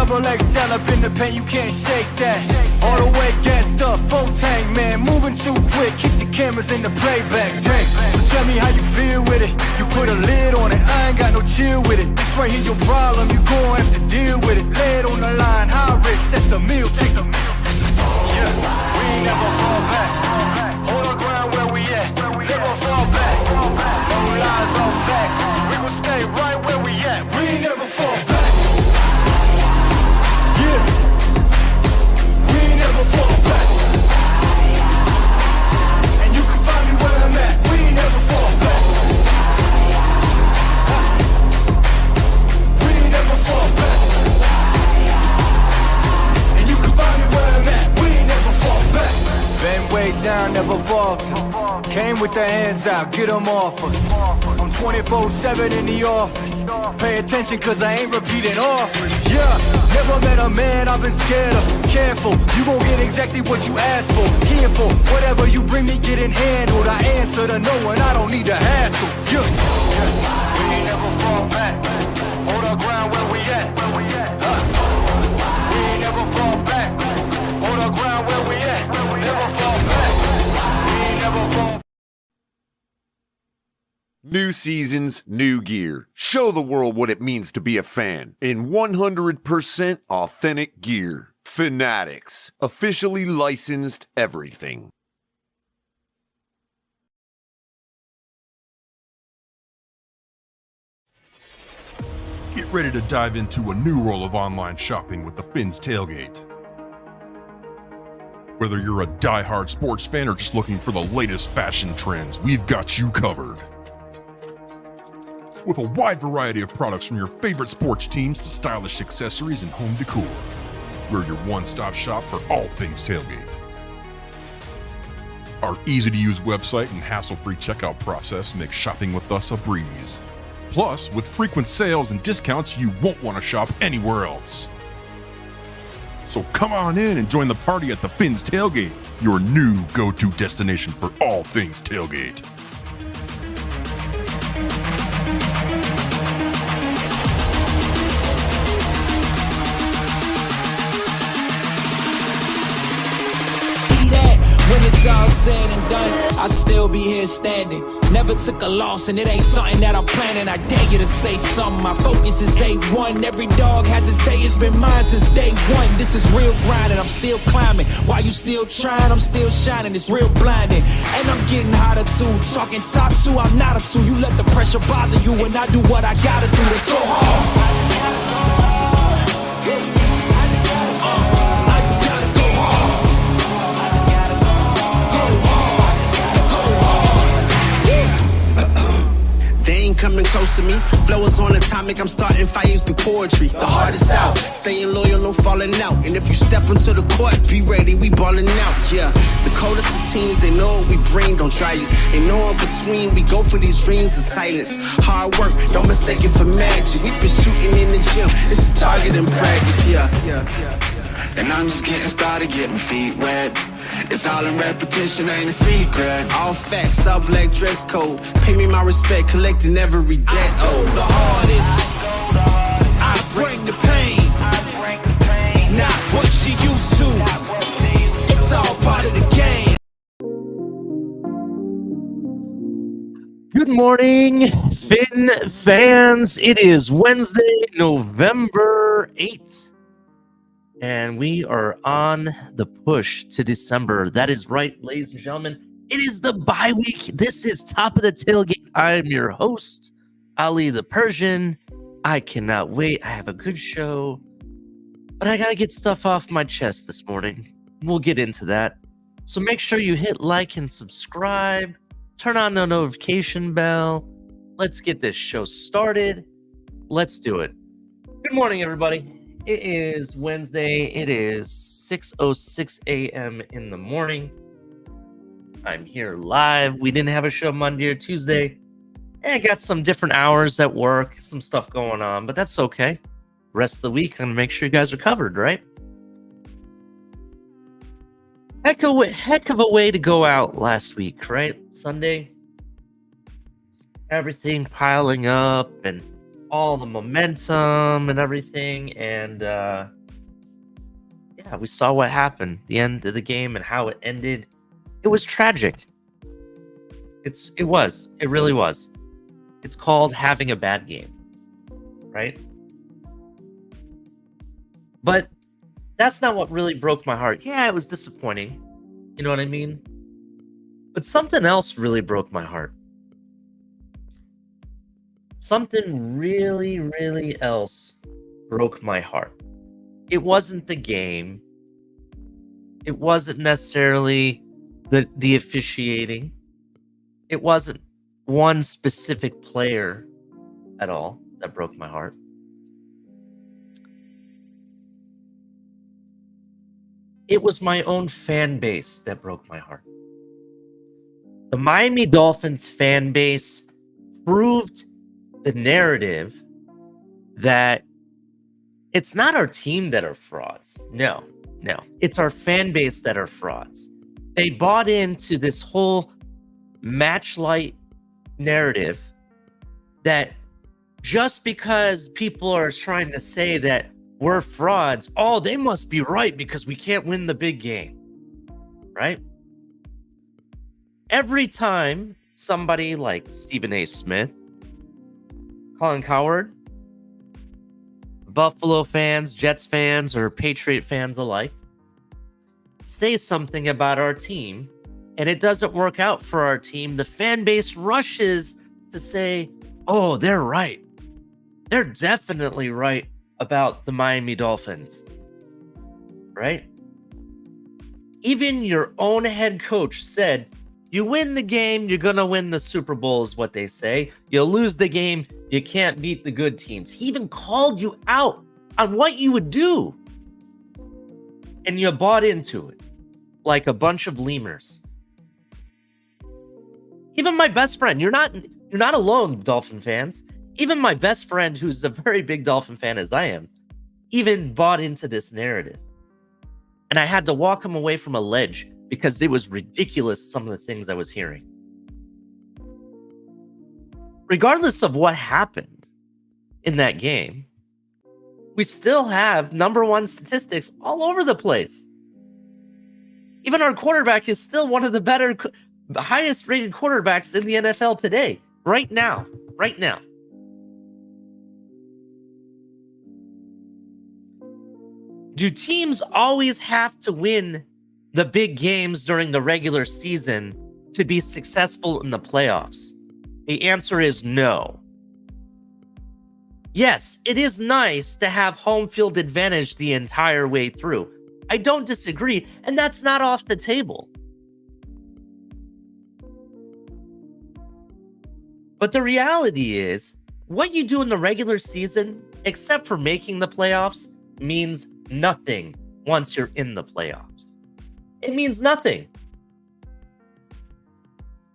Double XL up in the pen, you can't shake that. All the way gassed up, full tank, man. Moving too quick, keep the cameras in the playback. Dang, so tell me how you feel with it. You put a lid on it, I ain't got no chill with it. This right here your problem, you gon' have to deal with it. Lay it on the line, high risk, that's the meal ticket. Yeah, we ain't never fall back. Hold our ground where we at, never fall back. No lies on facts, we gon' stay right where we at. We ain't never fall back. Yeah, we ain't never fall back. And you can find me where I'm at. We ain't never fall back. We ain't never fall back. And you can find me where I'm at. We ain't never fall back. Been way down, never falter. Came with the hands out, get them off us. I'm 24/7 in the office. Pay attention cause I ain't repeating offers. Yeah, never met a man I've been scared of. Careful, you gon' get exactly what you asked for. Here for whatever you bring me, getting handled. I answer to no one, I don't need to hassle. Yeah, we ain't never fall back. Hold our ground where we at. We ain't never fall back. Hold our ground where we at. Never fall back. We ain't never fall back. New seasons, new gear. Show the world what it means to be a fan in 100% authentic gear. Fanatics. Officially licensed everything. Get ready to dive into a new world of online shopping with the Fins TailGate. Whether you're a die-hard sports fan or just looking for the latest fashion trends, we've got you covered. With a wide variety of products from your favorite sports teams to stylish accessories and home decor. We're your one-stop shop for all things tailgate. Our easy-to-use website and hassle-free checkout process make shopping with us a breeze. Plus, with frequent sales and discounts, you won't want to shop anywhere else. So come on in and join the party at the Fins TailGate, your new go-to destination for all things tailgate. When it's all said and done, I'll still be here standing. Never took a loss and it ain't something that I'm planning. I dare you to say something, my focus is A1. Every dog has his day, it's been mine since day one. This is real grinding, I'm still climbing. While you still trying, I'm still shining, it's real blinding. And I'm getting hotter too, talking top two, I'm not a two. You let the pressure bother you when I do what I gotta do, let's go hard. Coming close to me, flow is on atomic, I'm starting fires through poetry. The heart is out, staying loyal, no falling out. And if you step into the court, be ready, we ballin' out. Yeah, the coldest of teams, they know what we bring, don't try us. They know in between, we go for these dreams in silence. Hard work, don't mistake it for magic. We been shooting in the gym, this is target and practice. Yeah. And I'm just getting started, getting my feet wet. It's all in repetition, ain't a secret. All facts, all black dress code. Pay me my respect, collecting every debt. Oh, the hardest. I bring the pain. Not what you used to. It's all part of the game. Good morning, Fin fans. It is Wednesday, November 8th. And we are on the push to December. That is right, ladies and gentlemen. It is the bye week. This is Top of the Tailgate. I am your host, Ali the Persian. I cannot wait. I have a good show. But I got to get stuff off my chest this morning. We'll get into that. So make sure you hit like and subscribe. Turn on the notification bell. Let's get this show started. Let's do it. Good morning, everybody. It is Wednesday. It is 6:06 a.m. in the morning. I'm here live. We didn't have a show Monday or Tuesday. And I got some different hours at work, some stuff going on, but that's okay. Rest of the week, I'm going to make sure you guys are covered, right? Heck of a way to go out last week, right? Sunday. Everything piling up and all the momentum and everything, and yeah, we saw what happened, the end of the game and how it ended. It was tragic. It really was. It's called having a bad game, right? But that's not what really broke my heart. Yeah, it was disappointing. You know what I mean? But something else really broke my heart. Something really, really else broke my heart. It wasn't the game. It wasn't necessarily the officiating. It wasn't one specific player at all that broke my heart. It was my own fan base that broke my heart. The Miami Dolphins fan base proved the narrative that it's not our team that are frauds. No. It's our fan base that are frauds. They bought into this whole matchlight narrative that just because people are trying to say that we're frauds, oh, they must be right because we can't win the big game, right? Every time somebody like Stephen A. Smith, Colin Cowherd, Buffalo fans, Jets fans, or Patriot fans alike say something about our team and it doesn't work out for our team, the fan base rushes to say, oh, they're right. They're definitely right about the Miami Dolphins, right? Even your own head coach said, you win the game, you're going to win the Super Bowl is what they say. You lose the game, you can't beat the good teams. He even called you out on what you would do. And you bought into it like a bunch of lemurs. Even my best friend, you're not alone, Dolphin fans. Even my best friend, who's a very big Dolphin fan as I am, even bought into this narrative. And I had to walk him away from a ledge because it was ridiculous, some of the things I was hearing. Regardless of what happened in that game, we still have number one statistics all over the place. Even our quarterback is still one of the highest rated quarterbacks in the NFL today, right now. Do teams always have to win the big games during the regular season to be successful in the playoffs? The answer is no. Yes, it is nice to have home field advantage the entire way through. I don't disagree, and that's not off the table. But the reality is, what you do in the regular season, except for making the playoffs, means nothing once you're in the playoffs. It means nothing.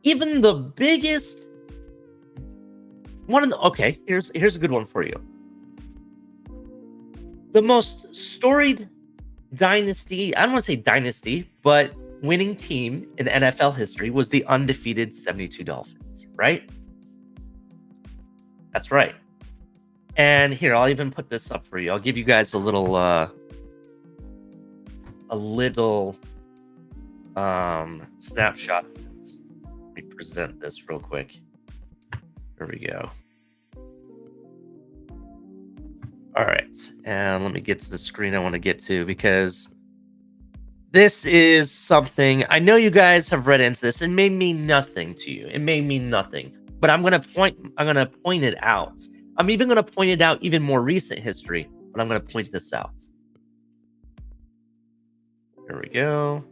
Even the biggest here's a good one for you. The most storied dynasty, I don't want to say dynasty, but winning team in NFL history was the undefeated 72 Dolphins, right? That's right. And here, I'll even put this up for you. I'll give you guys a little snapshot. Let me present this real quick. There we go. All right, and let me get to the screen I want to get to, because this is something I know you guys have read into this. It may mean nothing to you. It may mean nothing, but I'm gonna point it out. I'm even gonna point it out even more recent history, but I'm gonna point this out. Here we go.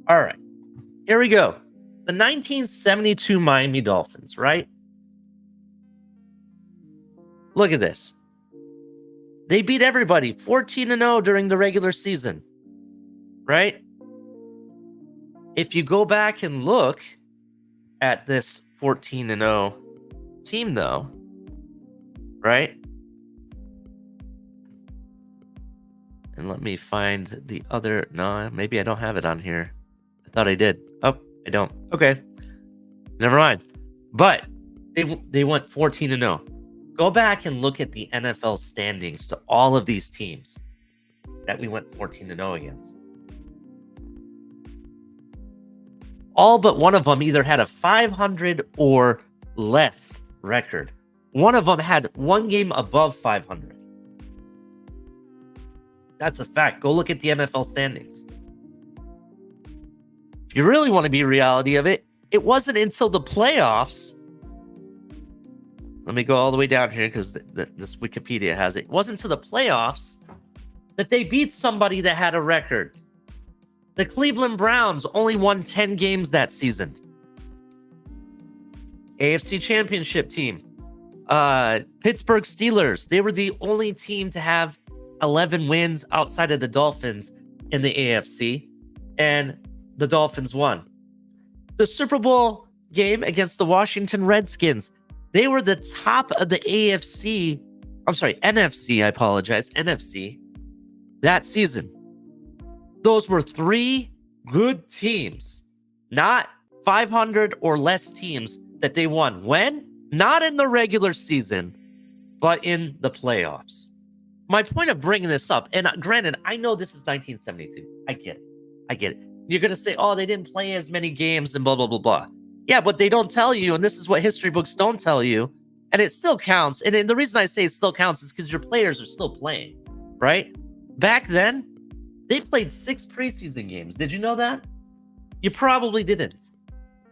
All right, here we go. The 1972 Miami Dolphins, right? Look at this. They beat everybody 14-0 during the regular season, right? If you go back and look at this 14-0 team, though, right? And let me find the other. No, maybe I don't have it on here. I thought I did. Oh, I don't. Okay, never mind. But they went 14-0. Go back and look at the NFL standings to all of these teams. that we went 14-0 against. All but one of them either had a 500 or less record. One of them had one game above 500. That's a fact. Go look at the NFL standings. If you really want to be reality of it, it wasn't until the playoffs. Let me go all the way down here because this Wikipedia has it. It wasn't until the playoffs that they beat somebody that had a record. The Cleveland Browns only won 10 games that season. AFC Championship team. Pittsburgh Steelers. They were the only team to have 11 wins outside of the Dolphins in the AFC, and the Dolphins won. The Super Bowl game against the Washington Redskins, they were the top of the NFC, I apologize, NFC, that season. Those were three good teams, not 500 or less teams that they won. When? Not in the regular season, but in the playoffs. My point of bringing this up, and granted, I know this is 1972. I get it. You're going to say, oh, they didn't play as many games and blah, blah, blah, blah. Yeah, but they don't tell you, and this is what history books don't tell you, and it still counts. And the reason I say it still counts is because your players are still playing, right? Back then, they played 6 preseason games. Did you know that? You probably didn't.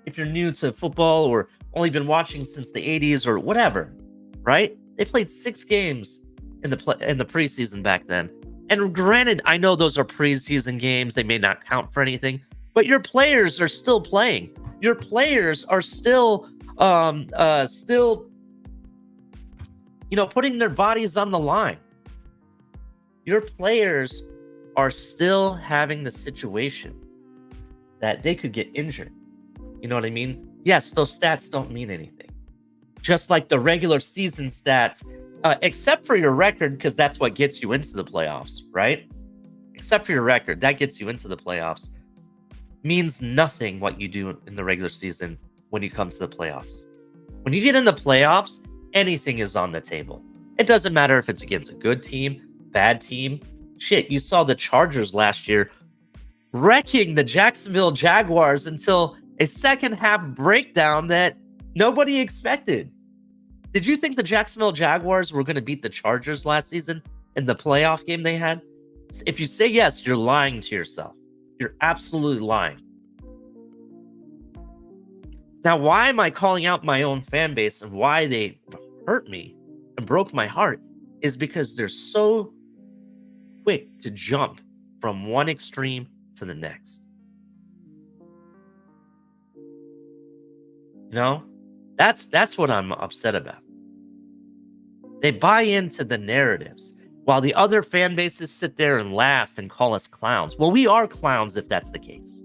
If you're new to football or only been watching since the 80s or whatever, right? They played 6 games in the preseason back then. And granted, I know those are preseason games. They may not count for anything, but your players are still playing. Your players are still putting their bodies on the line. Your players are still having the situation that they could get injured. You know what I mean? Yes, those stats don't mean anything. Just like the regular season stats, except for your record, because that's what gets you into the playoffs, right? Except for your record, that gets you into the playoffs. Means nothing what you do in the regular season when you come to the playoffs. When you get in the playoffs, anything is on the table. It doesn't matter if it's against a good team, bad team. Shit, you saw the Chargers last year wrecking the Jacksonville Jaguars until a second half breakdown that nobody expected. Did you think the Jacksonville Jaguars were going to beat the Chargers last season in the playoff game they had? If you say yes, you're lying to yourself. You're absolutely lying. Now, why am I calling out my own fan base and why they hurt me and broke my heart is because they're so quick to jump from one extreme to the next. You know, that's what I'm upset about. They buy into the narratives while the other fan bases sit there and laugh and call us clowns. Well, we are clowns if that's the case.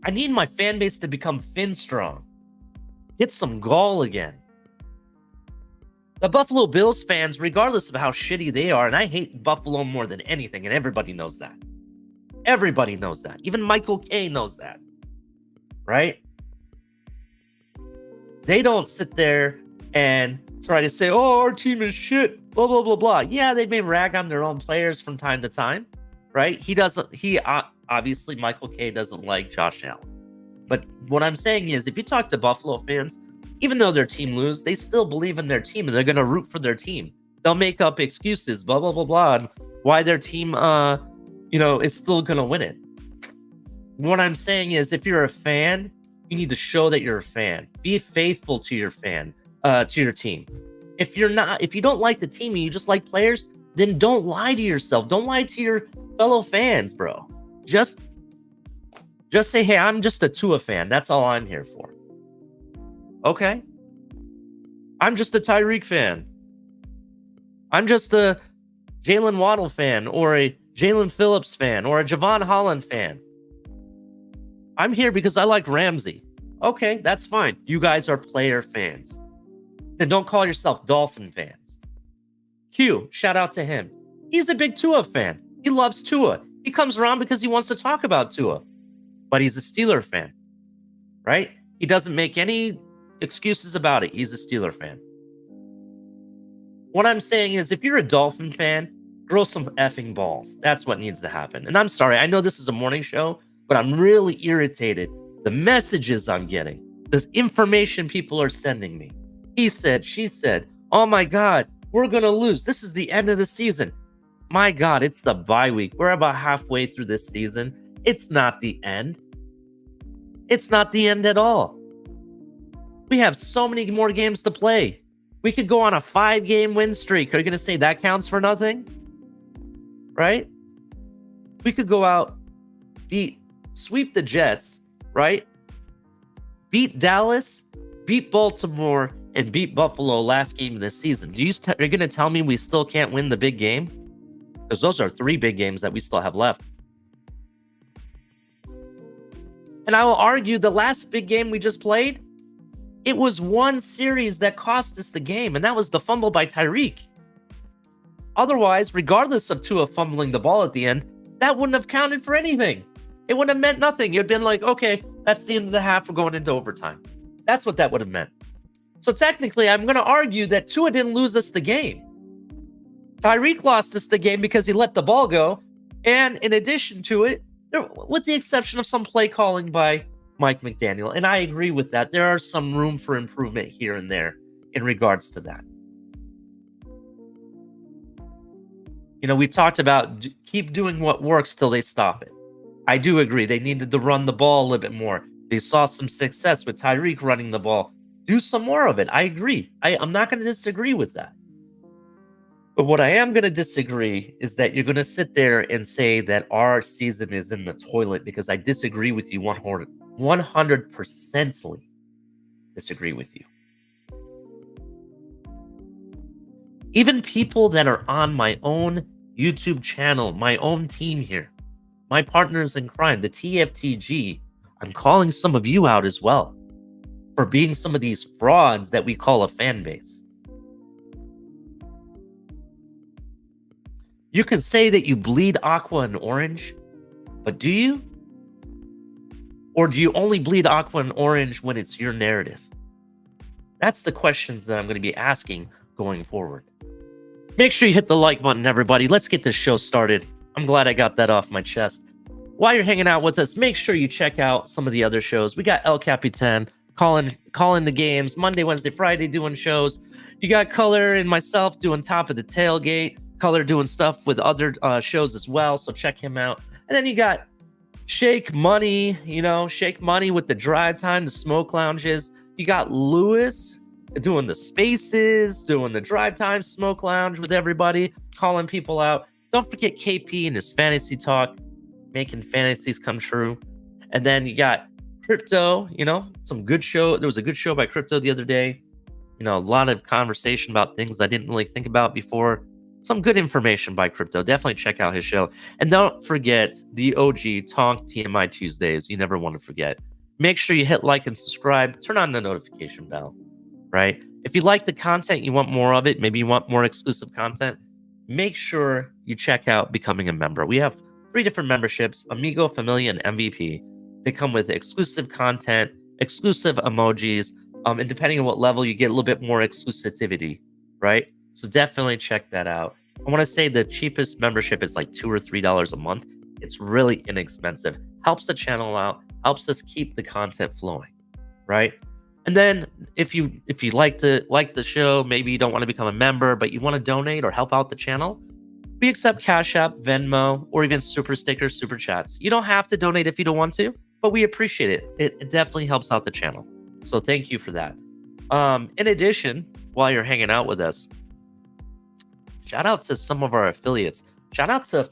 I need my fan base to become fin strong. Get some gall again. The Buffalo Bills fans, regardless of how shitty they are, and I hate Buffalo more than anything, and everybody knows that. Everybody knows that. Even Michael Kay knows that. Right? They don't sit there and try to say, oh, our team is shit, blah, blah, blah, blah. Yeah, they may rag on their own players from time to time, right? Obviously, Michael Kay doesn't like Josh Allen. But what I'm saying is, if you talk to Buffalo fans, even though their team lose, they still believe in their team, and they're going to root for their team. They'll make up excuses, blah, blah, blah, blah, and why their team, is still going to win it. What I'm saying is, if you're a fan, you need to show that you're a fan. Be faithful to your to your team. If you don't like the team and you just like players, then don't lie to yourself. Don't lie to your fellow fans, bro. Just say, hey, I'm just a Tua fan. That's all I'm here for. Okay? I'm just a Tyreek fan. I'm just a Jalen Waddle fan or a Jalen Phillips fan or a Javon Holland fan. I'm here because I like Ramsey. Okay, that's fine. You guys are player fans. Then don't call yourself Dolphin fans. Q, shout out to him. He's a big Tua fan. He loves Tua. He comes around because he wants to talk about Tua. But he's a Steeler fan, right? He doesn't make any excuses about it. He's a Steeler fan. What I'm saying is, if you're a Dolphin fan, Grow some effing balls. That's what needs to happen. And I'm sorry, I know this is a morning show, but I'm really irritated. The messages I'm getting, the information people are sending me. He said, she said, oh my God, we're going to lose. This is the end of the season. My God, it's the bye week. We're about halfway through this season. It's not the end. It's not the end at all. We have so many more games to play. We could go on a 5-game win streak. Are you going to say that counts for nothing? Right? We could go out, sweep the Jets, right? Beat Dallas, beat Baltimore, and beat Buffalo last game of the season. You're going to tell me we still can't win the big game? Because those are 3 big games that we still have left. And I will argue the last big game we just played, it was one series that cost us the game, and that was the fumble by Tyreek. Otherwise, regardless of Tua fumbling the ball at the end, that wouldn't have counted for anything. It would have meant nothing. You'd been like, okay, that's the end of the half. We're going into overtime. That's what that would have meant. So technically, I'm going to argue that Tua didn't lose us the game. Tyreek lost us the game because he let the ball go. And in addition to it, with the exception of some play calling by Mike McDaniel, and I agree with that, there are some room for improvement here and there in regards to that. You know, we've talked about keep doing what works till they stop it. I do agree. They needed to run the ball a little bit more. They saw some success with Tyreek running the ball. Do some more of it. I agree. I'm not going to disagree with that. But what I am going to disagree is that you're going to sit there and say that our season is in the toilet, because I disagree with you 100%ly disagree with you. Even people that are on my own YouTube channel, my own team here, my partners in crime, the TFTG, I'm calling some of you out as well for being some of these frauds that we call a fan base. You can say that you bleed aqua and orange, but do you? Or do you only bleed aqua and orange when it's your narrative? That's the questions that I'm going to be asking going forward. Make sure you hit the like button, everybody. Let's get this show started. I'm glad I got that off my chest. While you're hanging out with us, make sure you check out some of the other shows. We got El Capitan calling the games Monday, Wednesday, Friday doing shows. You got Color and myself doing Top of the Tailgate. Color doing stuff with other shows as well, so check him out. And then you got Shake Money, Shake Money with the Drive Time, the Smoke Lounges. You got Lewis doing the Spaces, doing the Drive Time Smoke Lounge with everybody, calling people out. Don't forget KP and his fantasy talk, making fantasies come true. And then you got Crypto, some good show. There was a good show by Crypto the other day. A lot of conversation about things I didn't really think about before. Some good information by Crypto. Definitely check out his show. And don't forget the OG Tonk TMI Tuesdays. You never want to forget. Make sure you hit like and subscribe. Turn on the notification bell, right? If you like the content, you want more of it, maybe you want more exclusive content, make sure you check out becoming a member. We have 3 different memberships, Amigo, Familia, and MVP. They come with exclusive content, exclusive emojis, and depending on what level, you get a little bit more exclusivity, right? So definitely check that out. I want to say the cheapest membership is like $2 or $3 a month. It's really inexpensive. Helps the channel out, helps us keep the content flowing, right? And then if you like the show, maybe you don't want to become a member, but you want to donate or help out the channel, we accept Cash App, Venmo, or even Super Stickers, Super Chats. You don't have to donate if you don't want to, but we appreciate it. It definitely helps out the channel. So thank you for that. In addition, while you're hanging out with us, shout out to some of our affiliates. Shout out to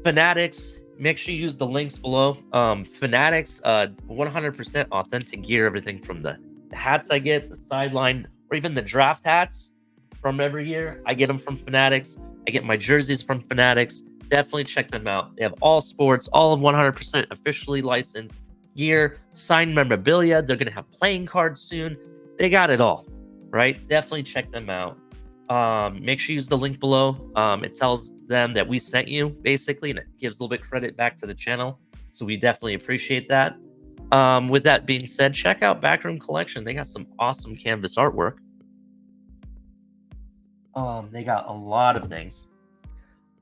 Fanatics. Make sure you use the links below. Fanatics, 100% authentic gear. Everything from the hats I get, the sideline, or even the draft hats from every year. I get them from Fanatics. I get my jerseys from Fanatics. Definitely check them out. They have all sports, all of 100% officially licensed gear, signed memorabilia. They're going to have playing cards soon. They got it all, right? Definitely check them out. Make sure you use the link below. It tells them that we sent you, basically, and it gives a little bit of credit back to the channel. So we definitely appreciate that. With that being said, check out Backroom Collection. They got some awesome canvas artwork. They got a lot of things.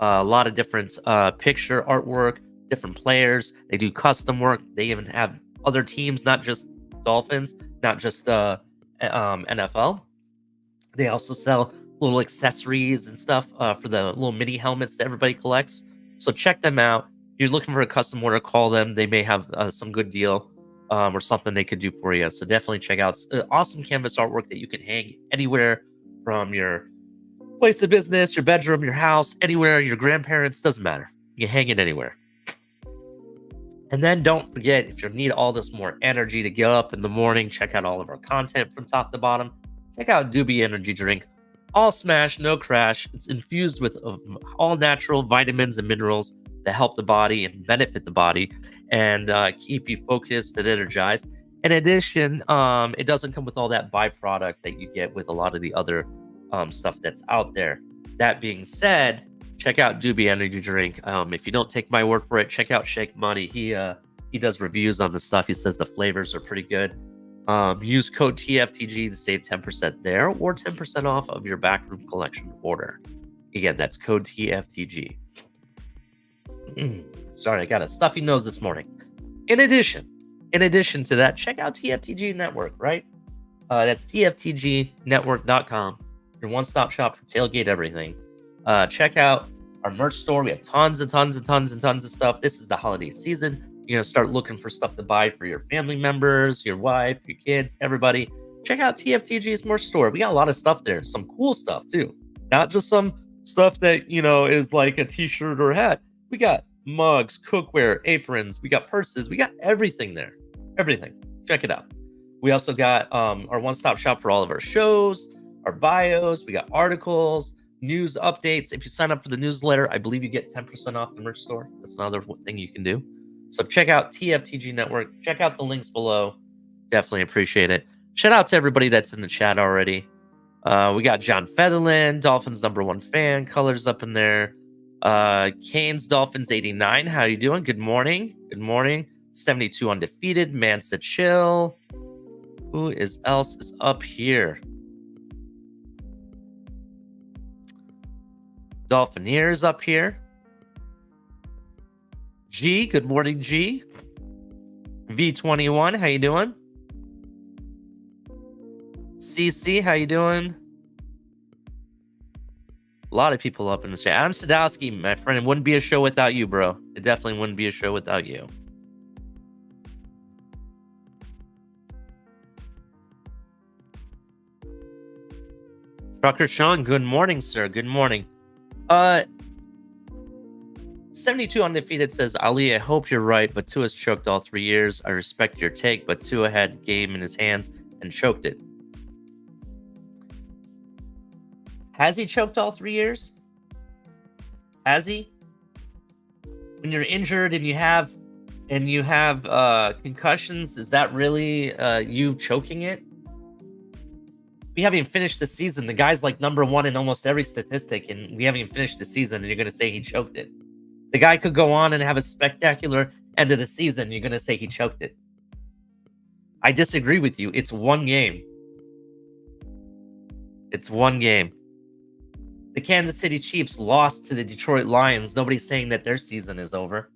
A lot of different picture artwork, different players. They do custom work. They even have other teams, not just Dolphins, not just NFL. They also sell little accessories and stuff for the little mini helmets that everybody collects. So check them out. If you're looking for a custom order, call them. They may have some good deal or something they could do for you. So definitely check out awesome canvas artwork that you can hang anywhere from your place of business, your bedroom, your house, anywhere, your grandparents, doesn't matter. You can hang it anywhere. And then don't forget, if you need all this more energy to get up in the morning, check out all of our content from top to bottom. Check out Dubby Energy Drink. All smash, no crash. It's infused with all natural vitamins and minerals that help the body and benefit the body and keep you focused and energized. In addition, it doesn't come with all that byproduct that you get with a lot of the other stuff that's out there. That being said, check out Dubby Energy Drink. If you don't take my word for it, check out Shake Money. He does reviews on the stuff. He says the flavors are pretty good. Use code TFTG to save 10% there or 10% off of your backroom collection order. Again, that's code TFTG. Sorry, I got a stuffy nose this morning. In addition to that, check out TFTG Network, right? That's TFTGnetwork.com, your one-stop shop for tailgate everything. Check out our merch store. We have tons of stuff. This is the holiday season. You're going to start looking for stuff to buy for your family members, your wife, your kids, everybody. Check out TFTG's merch store. We got a lot of stuff there. Some cool stuff, too. Not just some stuff that, is like a t-shirt or a hat. We got mugs, cookware, aprons. We got purses. We got everything there. Everything. Check it out. We also got our one-stop shop for all of our shows, our bios. We got articles, news updates. If you sign up for the newsletter, I believe you get 10% off the merch store. That's another thing you can do. So check out TFTG Network. Check out the links below. Definitely appreciate it. Shout out to everybody that's in the chat already. We got John Featherland, Dolphins #1 fan, colors up in there. Canes Dolphins 89. How you doing? Good morning. Good morning. 72 undefeated. Mansa Chill. Who else is up here? Dolphineers up here. G, good morning, G. V21, how you doing? CC, how you doing? A lot of people up in the chat. Adam Sadowski, my friend, it wouldn't be a show without you, bro. It definitely wouldn't be a show without you. Trucker Sean, good morning, sir. Good morning. 72 undefeated says, Ali, I hope you're right, but Tua's choked all 3 years. I respect your take, but Tua had game in his hands and choked it. Has he choked all 3 years? Has he? When you're injured and you have concussions, is that really you choking it? We haven't even finished the season. The guy's like #1 in almost every statistic, and we haven't even finished the season, and you're going to say he choked it. The guy could go on and have a spectacular end of the season. You're going to say he choked it. I disagree with you. It's one game. It's one game. The Kansas City Chiefs lost to the Detroit Lions. Nobody's saying that their season is over.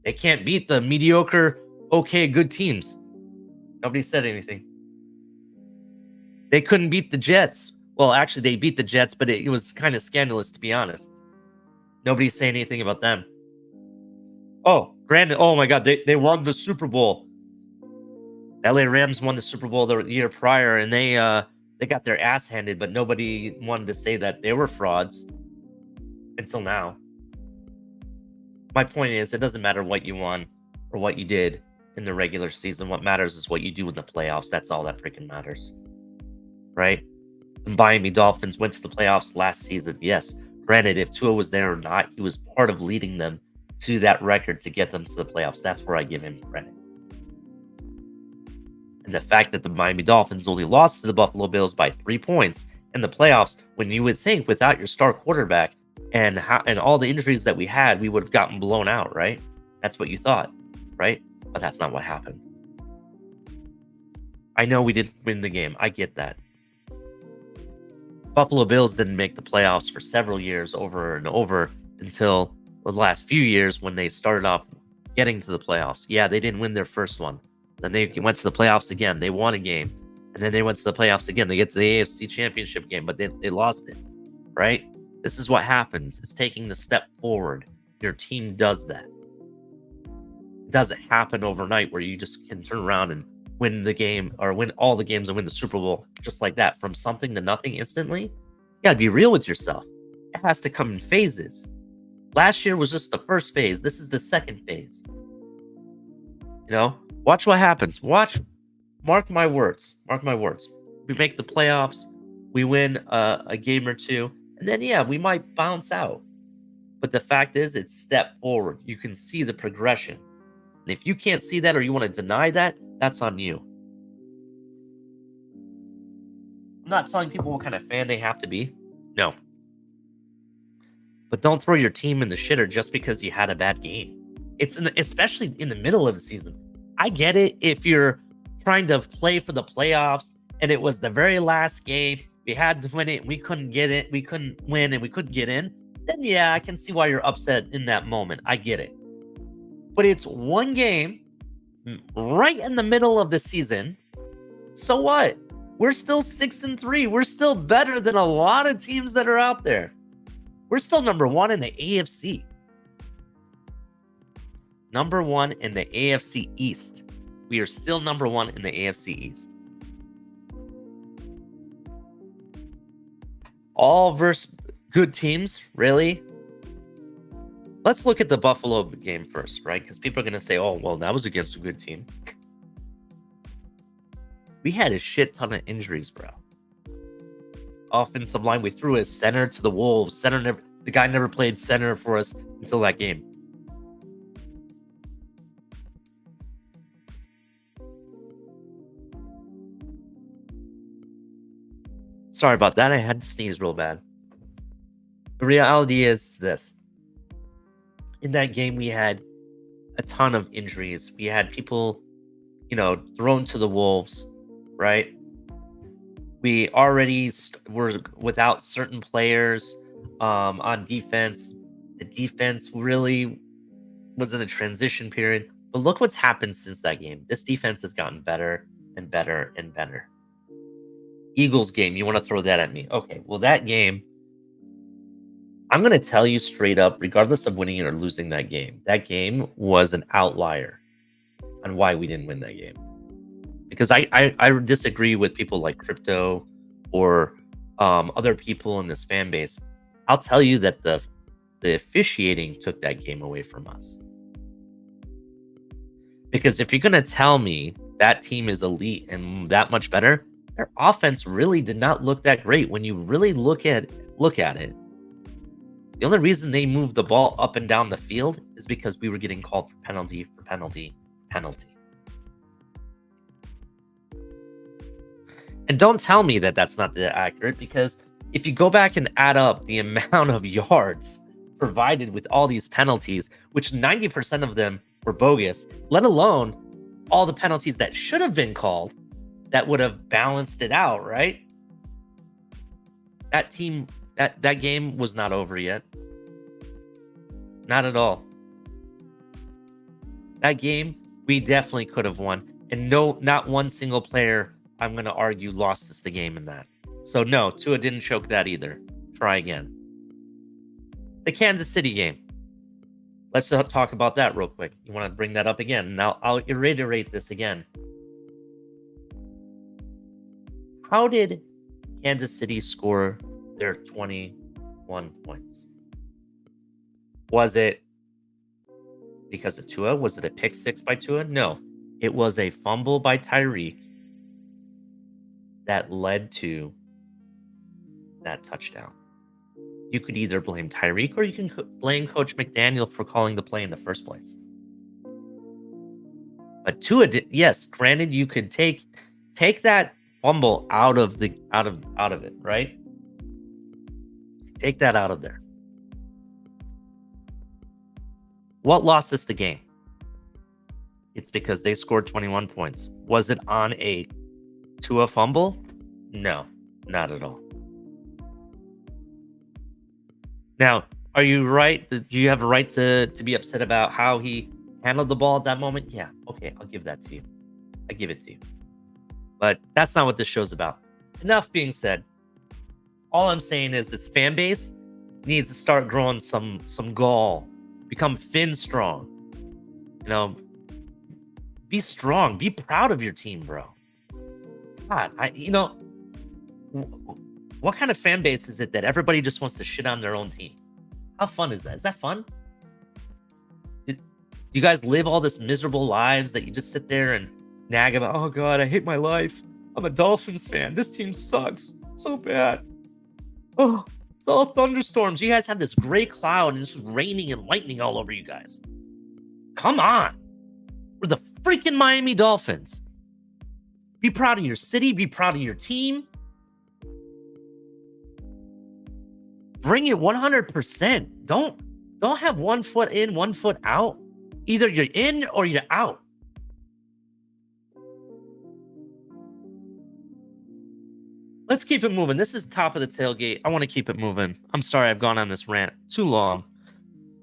They can't beat the mediocre, okay, good teams. Nobody said anything. They couldn't beat the Jets. Well, actually, they beat the Jets, but it was kind of scandalous, to be honest. Nobody's saying anything about them. Oh, granted, oh my God, they won the Super Bowl. LA Rams won the Super Bowl the year prior, and they got their ass handed, but nobody wanted to say that they were frauds until now. My point is, it doesn't matter what you won or what you did in the regular season. What matters is what you do in the playoffs. That's all that freaking matters. Right? The Miami Dolphins went to the playoffs last season. Yes. Granted, if Tua was there or not, he was part of leading them to that record to get them to the playoffs. That's where I give him credit. And the fact that the Miami Dolphins only lost to the Buffalo Bills by 3 points in the playoffs, when you would think without your star quarterback and all the injuries that we had, we would have gotten blown out, right? That's what you thought, right? But that's not what happened. I know we didn't win the game. I get that. Buffalo Bills didn't make the playoffs for several years over and over. until the last few years when they started off getting to the playoffs. Yeah, they didn't win their first one. Then they went to the playoffs again. They won a game. And then they went to the playoffs again. They get to the AFC Championship game, but they lost it, right? This is what happens. It's taking the step forward. Your team does that. It doesn't happen overnight where you just can turn around and win the game or win all the games and win the Super Bowl just like that from something to nothing instantly. You got to be real with yourself. It has to come in phases. Last year was just the first phase. This is the second phase. You know, watch what happens. Mark my words. Mark my words. We make the playoffs. We win a game or two. And then, yeah, we might bounce out. But the fact is, it's step forward. You can see the progression. And if you can't see that or you want to deny that, that's on you. I'm not telling people what kind of fan they have to be. No. But don't throw your team in the shitter just because you had a bad game. Especially in the middle of the season. I get it if you're trying to play for the playoffs and it was the very last game. We had to win it. We couldn't get it. We couldn't win and we couldn't get in. Then, yeah, I can see why you're upset in that moment. I get it. But it's one game right in the middle of the season. So what? We're still 6-3. We're still better than a lot of teams that are out there. We're still number one in the AFC. Number one in the AFC East. We are still number one in the AFC East. All versus good teams, really? Let's look at the Buffalo game first, right? Because people are going to say, oh, well, that was against a good team. We had a shit ton of injuries, bro. Offensive line, we threw a center to the Wolves. The guy never played center for us until that game. Sorry about that. I had to sneeze real bad. The reality is this. In that game, we had a ton of injuries. We had people, thrown to the Wolves, right? We already were without certain players on defense. The defense really was in a transition period. But look what's happened since that game. This defense has gotten better and better and better. Eagles game, you want to throw that at me? Okay, well, that game, I'm going to tell you straight up, regardless of winning or losing that game was an outlier on why we didn't win that game. Because I disagree with people like Crypto or other people in this fan base. I'll tell you that the officiating took that game away from us. Because if you're going to tell me that team is elite and that much better, their offense really did not look that great. When you really look at it, the only reason they moved the ball up and down the field is because we were getting called for penalty. And don't tell me that that's not accurate, because if you go back and add up the amount of yards provided with all these penalties, which 90% of them were bogus, let alone all the penalties that should have been called, that would have balanced it out, right? That game was not over yet. Not at all. That game, we definitely could have won. And no, not one single player, I'm going to argue, lost us the game in that. So no, Tua didn't choke that either. Try again. The Kansas City game. Let's talk about that real quick. You want to bring that up again? Now, I'll reiterate this again. How did Kansas City score their 21 points? Was it because of Tua? Was it a pick six by Tua? No. It was a fumble by Tyreek that led to that touchdown. You could either blame Tyreek or you can blame Coach McDaniel for calling the play in the first place. But Tua did, yes, granted, you could take that fumble out of it, right? Take that out of there. What lost us the game? It's because they scored 21 points. Was it on a Tua fumble? No, not at all. Now, Are you right? Do you have a right to be upset about how he handled the ball at that moment? Yeah. Okay, I'll give that to you. I give it to you. But that's not what this show's about. Enough being said. All I'm saying is this fan base needs to start growing some gall. Become fin strong. You know, be strong. Be proud of your team, bro. God, what kind of fan base is it that everybody just wants to shit on their own team? How fun is that? Is that fun? Do you guys live all this miserable lives that you just sit there and nag about? Oh God, I hate my life. I'm a Dolphins fan. This team sucks so bad. Oh, it's all thunderstorms. You guys have this gray cloud and it's raining and lightning all over you guys. Come on. We're the freaking Miami Dolphins. Be proud of your city. Be proud of your team. Bring it 100%. Don't have 1 foot in, 1 foot out. Either you're in or you're out. Let's keep it moving. This is top of the tailgate. I want to keep it moving. I'm sorry I've gone on this rant too long.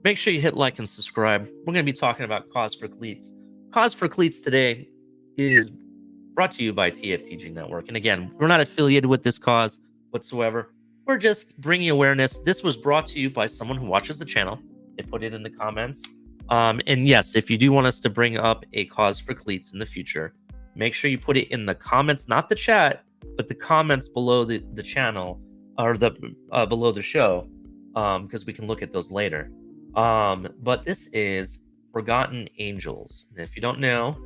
Make sure you hit like and subscribe. We're going to be talking about Cause for Cleats. Cause for Cleats today is brought to you by TFTG Network. And again, we're not affiliated with this cause whatsoever. We're just bringing awareness. This was brought to you by someone who watches the channel. They put it in the comments. And yes, if you do want us to bring up a Cause for Cleats in the future, make sure you put it in the comments, not the chat, but the comments below the channel or the below the show, because we can look at those later. But this is Forgotten Angels. And if you don't know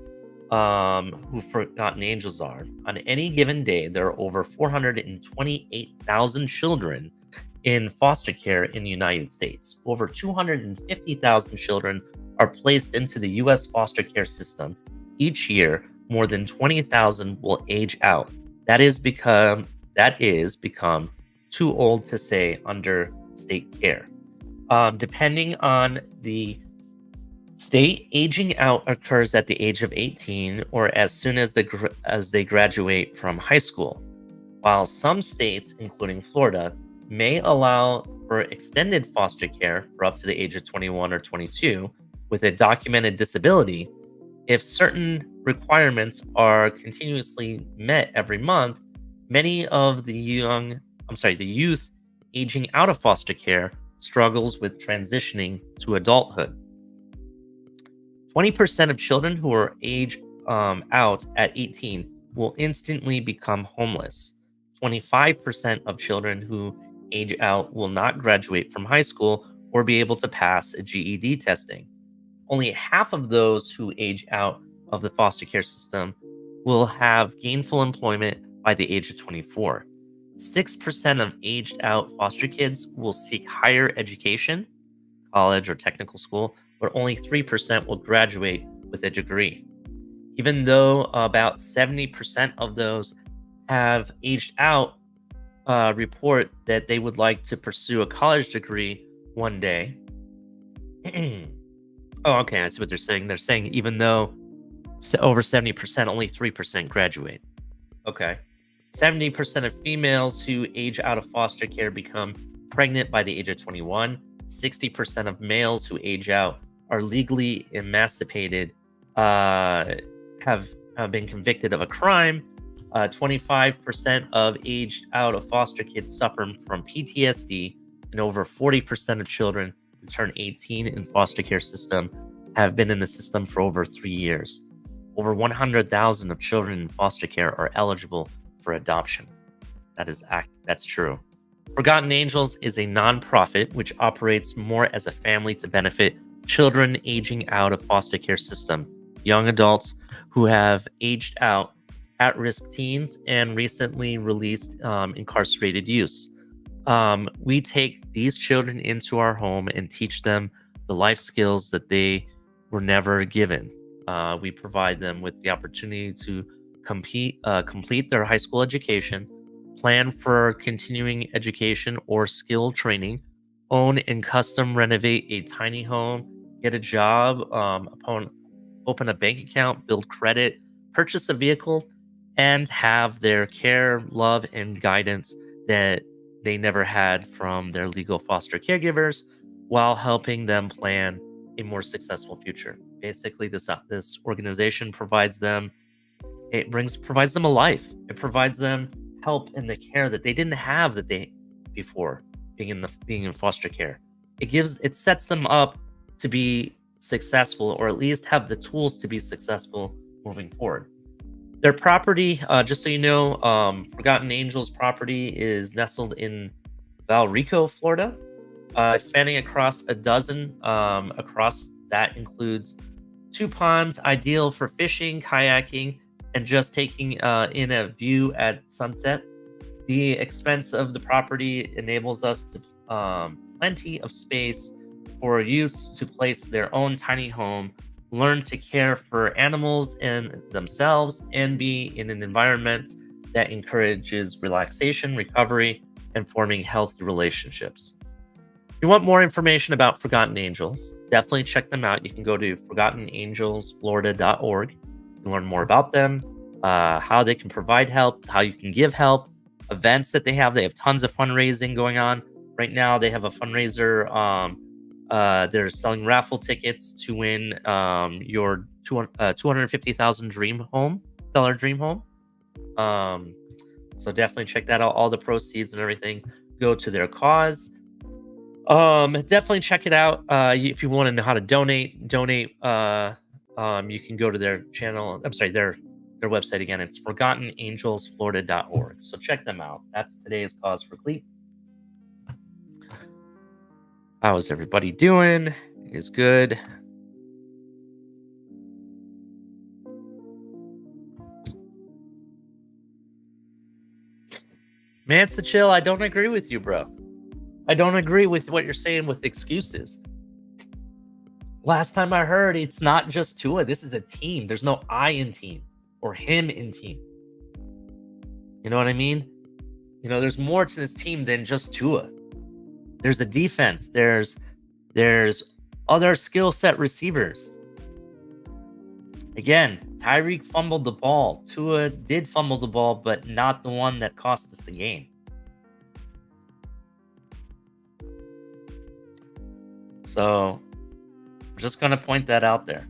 who Forgotten Angels are, on any given day, there are over 428,000 children in foster care in the United States. Over 250,000 children are placed into the U.S. foster care system. Each year, more than 20,000 will age out. That is become too old to say under state care. Depending on the state, aging out occurs at the age of 18 or as soon as they graduate from high school. While some states, including Florida, may allow for extended foster care for up to the age of 21 or 22 with a documented disability, if certain requirements are continuously met every month, many of the youth aging out of foster care struggles with transitioning to adulthood. 20% of children who are aged out at 18 will instantly become homeless. 25% of children who age out will not graduate from high school or be able to pass a GED testing. Only half of those who age out of the foster care system will have gainful employment by the age of 24. 6% of aged out foster kids will seek higher education, college or technical school, but only 3% will graduate with a degree. Even though about 70% of those have aged out report that they would like to pursue a college degree one day. Oh, okay, I see what they're saying. They're saying even though over 70%, only 3% graduate. Okay. 70% of females who age out of foster care become pregnant by the age of 21. 60% of males who age out are legally emancipated, have been convicted of a crime. 25% of aged out of foster kids suffer from PTSD, and over 40% of children who turn 18 in foster care system have been in the system for over 3 years. Over 100,000 of children in foster care are eligible for adoption. That's true. Forgotten Angels is a nonprofit which operates more as a family to benefit children aging out of foster care system, young adults who have aged out, at-risk teens, and recently released incarcerated youths. We take these children into our home and teach them the life skills that they were never given. We provide them with the opportunity to complete their high school education, plan for continuing education or skill training, own and custom renovate a tiny home, get a job, open a bank account, build credit, purchase a vehicle, and have their care, love, and guidance that they never had from their legal foster caregivers. while helping them plan a more successful future. Basically, this organization provides them a life. It provides them help and the care that they didn't have before being in foster care. It sets them up to be successful, or at least have the tools to be successful moving forward. Their property, just so you know, Forgotten Angels property is nestled in Valrico, Florida, spanning across a dozen. Across that includes 2 ponds, ideal for fishing, kayaking, and just taking in a view at sunset. The expense of the property enables us to plenty of space for youths to place their own tiny home, learn to care for animals and themselves, and be in an environment that encourages relaxation, recovery, and forming healthy relationships. If you want more information about Forgotten Angels, definitely check them out. You can go to forgottenangelsflorida.org and learn more about them, how they can provide help, how you can give help, events that they have. They have tons of fundraising going on. Right now, they have a fundraiser. They're selling raffle tickets to win your $250,000 dream home. So definitely check that out. All the proceeds and everything go to their cause. Definitely check it out. If you want to know how to donate, you can go to their channel. I'm sorry, their website again. It's forgottenangelsflorida.org. So check them out. That's today's cause for Cleat. How's everybody doing? Is good. Mansa Chill, I don't agree with you, bro. I don't agree with what you're saying with excuses. Last time I heard, it's not just Tua. This is a team. There's no I in team or him in team. You know what I mean? You know, there's more to this team than just Tua. There's a defense. There's other skill set receivers. Again, Tyreek fumbled the ball. Tua did fumble the ball, but not the one that cost us the game. So, I'm just going to point that out there.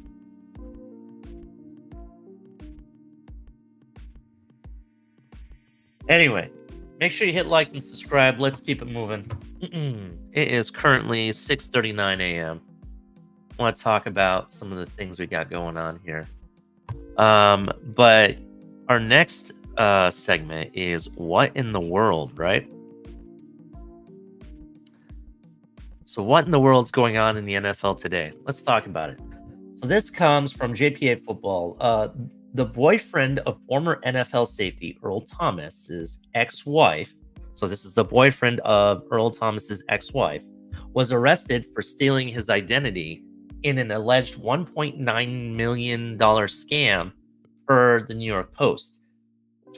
Anyway, make sure you hit like and subscribe. Let's keep it moving. It is currently 6:39 a.m. I want to talk about some of the things we got going on here. But our next segment is what in the world, right? So what in the world's going on in the NFL today? Let's talk about it. So this comes from JPA Football. The boyfriend of former NFL safety Earl Thomas's ex-wife, so this is the boyfriend of Earl Thomas's ex-wife, was arrested for stealing his identity in an alleged $1.9 million scam per the New York Post.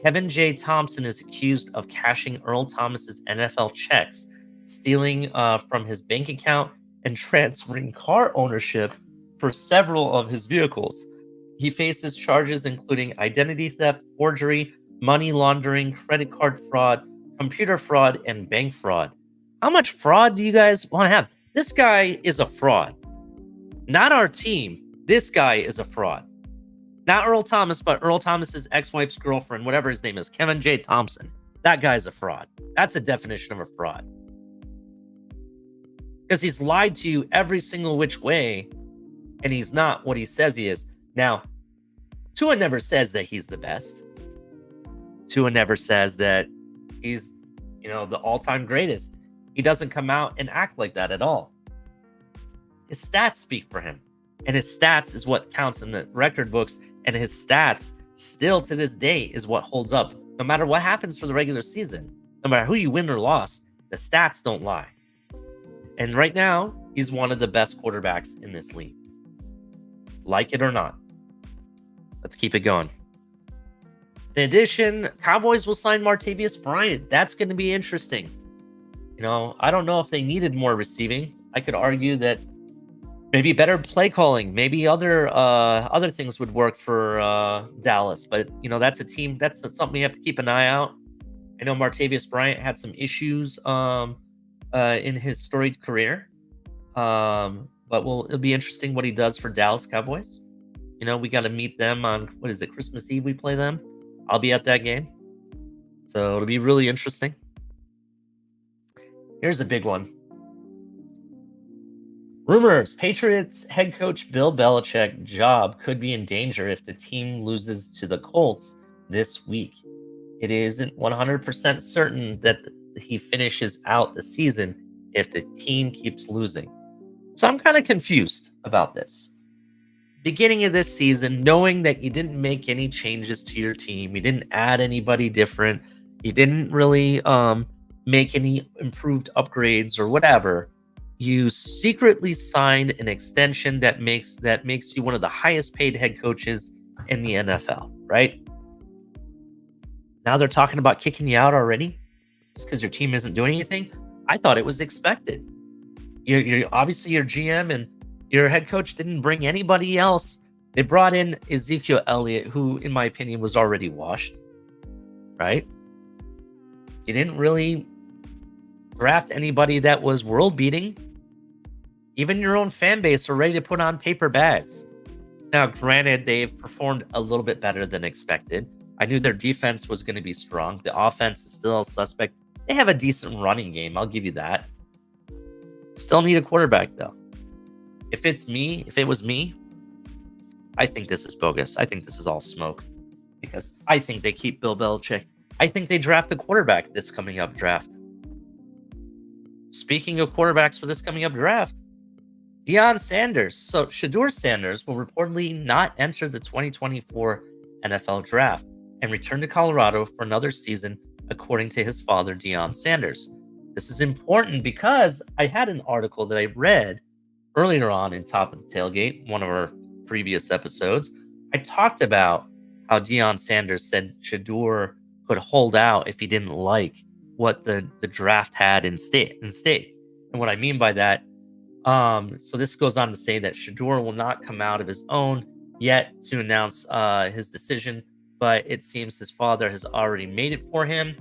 Kevin J. Thompson is accused of cashing Earl Thomas's NFL checks, stealing from his bank account, and transferring car ownership for several of his vehicles. He faces charges including identity theft, forgery, money laundering, credit card fraud, computer fraud, and bank fraud. How much fraud do you guys want to have? This guy is a fraud. Not our team. This guy is a fraud. Not Earl Thomas, but Earl Thomas's ex-wife's girlfriend, whatever his name is, Kevin J. Thompson. That guy's a fraud. That's the definition of a fraud. Because he's lied to you every single which way, and he's not what he says he is. Now, Tua never says that he's the best. Tua never says that he's, the all-time greatest. He doesn't come out and act like that at all. His stats speak for him. And his stats is what counts in the record books. And his stats, still to this day, is what holds up. No matter what happens for the regular season, no matter who you win or loss, the stats don't lie. And right now, he's one of the best quarterbacks in this league. Like it or not. Let's keep it going. In addition, Cowboys will sign Martavius Bryant. That's going to be interesting. I don't know if they needed more receiving. I could argue that maybe better play calling, maybe other things would work for Dallas. But that's a team. That's something you have to keep an eye out. I know Martavius Bryant had some issues in his storied career. But it'll be interesting what he does for Dallas Cowboys. We got to meet them on, what is it, Christmas Eve we play them? I'll be at that game. So it'll be really interesting. Here's a big one. Rumors: Patriots head coach Bill Belichick job could be in danger if the team loses to the Colts this week. It isn't 100% certain that he finishes out the season if the team keeps losing. So I'm kind of confused about this. Beginning of this season, knowing that you didn't make any changes to your team, you didn't add anybody different, you didn't really make any improved upgrades or whatever, you secretly signed an extension that makes you one of the highest paid head coaches in the NFL, right? Now they're talking about kicking you out already just because your team isn't doing anything. I thought it was expected. You're obviously your GM and your head coach didn't bring anybody else. They brought in Ezekiel Elliott, who, in my opinion, was already washed, right? You didn't really draft anybody that was world beating. Even your own fan base are ready to put on paper bags. Now, granted, they've performed a little bit better than expected. I knew their defense was going to be strong. The offense is still suspect. They have a decent running game. I'll give you that. Still need a quarterback, though. If it was me, I think this is bogus. I think this is all smoke because I think they keep Bill Belichick. I think they draft a quarterback this coming up draft. Speaking of quarterbacks for this coming up draft, Deion Sanders. So Shedeur Sanders will reportedly not enter the 2024 NFL draft and return to Colorado for another season, according to his father, Deion Sanders. This is important because I had an article that I read earlier on in Top of the Tailgate, one of our previous episodes. I talked about how Deion Sanders said Shedeur could hold out if he didn't like what the draft had in state. And what I mean by that, so this goes on to say that Shedeur will not come out of his own yet to announce his decision, but it seems his father has already made it for him.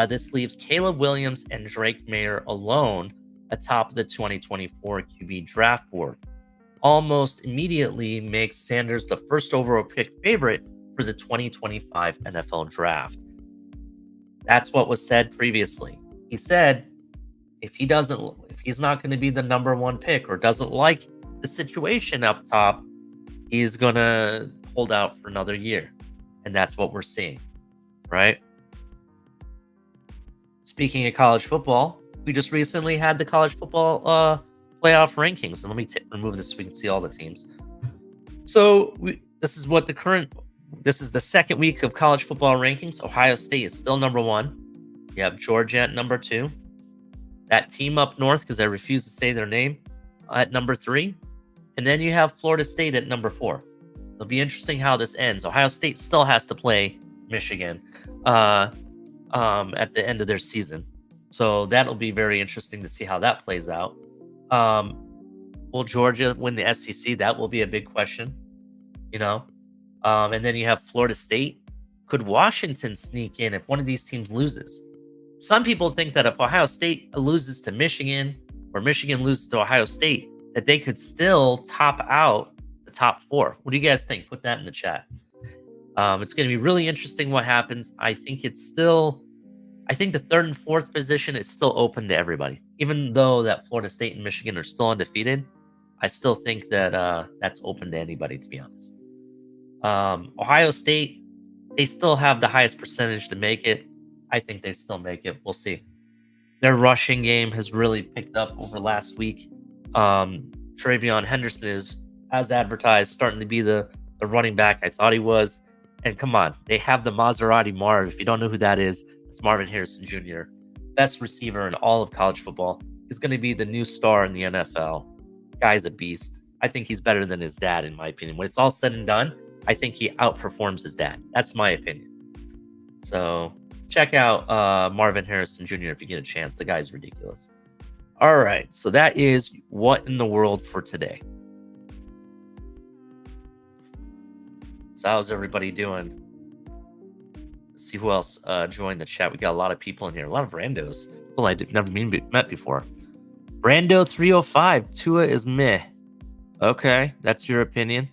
This leaves Caleb Williams and Drake Mayer alone atop the 2024 QB draft board. Almost immediately makes Sanders the first overall pick favorite for the 2025 NFL draft. That's what was said previously. He said if he's not going to be the number one pick or doesn't like the situation up top, he's going to hold out for another year. And that's what we're seeing, right? Speaking of college football, we just recently had the college football playoff rankings. And let me remove this so we can see all the teams. So this is the second week of college football rankings. Ohio State is still number one. You have Georgia at number two. That team up north, because I refuse to say their name, at number three. And then you have Florida State at number four. It'll be interesting how this ends. Ohio State still has to play Michigan at the end of their season. So that'll be very interesting to see how that plays out. Will Georgia win the SEC? That will be a big question, and then you have Florida State. Could Washington sneak in if one of these teams loses? Some people think that if Ohio State loses to Michigan or Michigan loses to Ohio State, that they could still top out the top four. What do you guys think? Put that in the chat. It's going to be really interesting what happens. I think the third and fourth position is still open to everybody. Even though that Florida State and Michigan are still undefeated, I still think that that's open to anybody, to be honest. Ohio State, they still have the highest percentage to make it. I think they still make it. We'll see. Their rushing game has really picked up over last week. Travion Henderson is, as advertised, starting to be the running back I thought he was. And come on, they have the Maserati Marv. If you don't know who that is, it's Marvin Harrison Jr., best receiver in all of college football. He's going to be the new star in the NFL. Guy's a beast. I think he's better than his dad, in my opinion. When it's all said and done, I think he outperforms his dad. That's my opinion. So check out Marvin Harrison Jr. if you get a chance. The guy's ridiculous. All right, so that is what in the world for today. So how's everybody doing? Let's see who else joined the chat. We got a lot of people in here. A lot of randos. People I've never met before. Brando 305, Tua is meh. Okay, that's your opinion.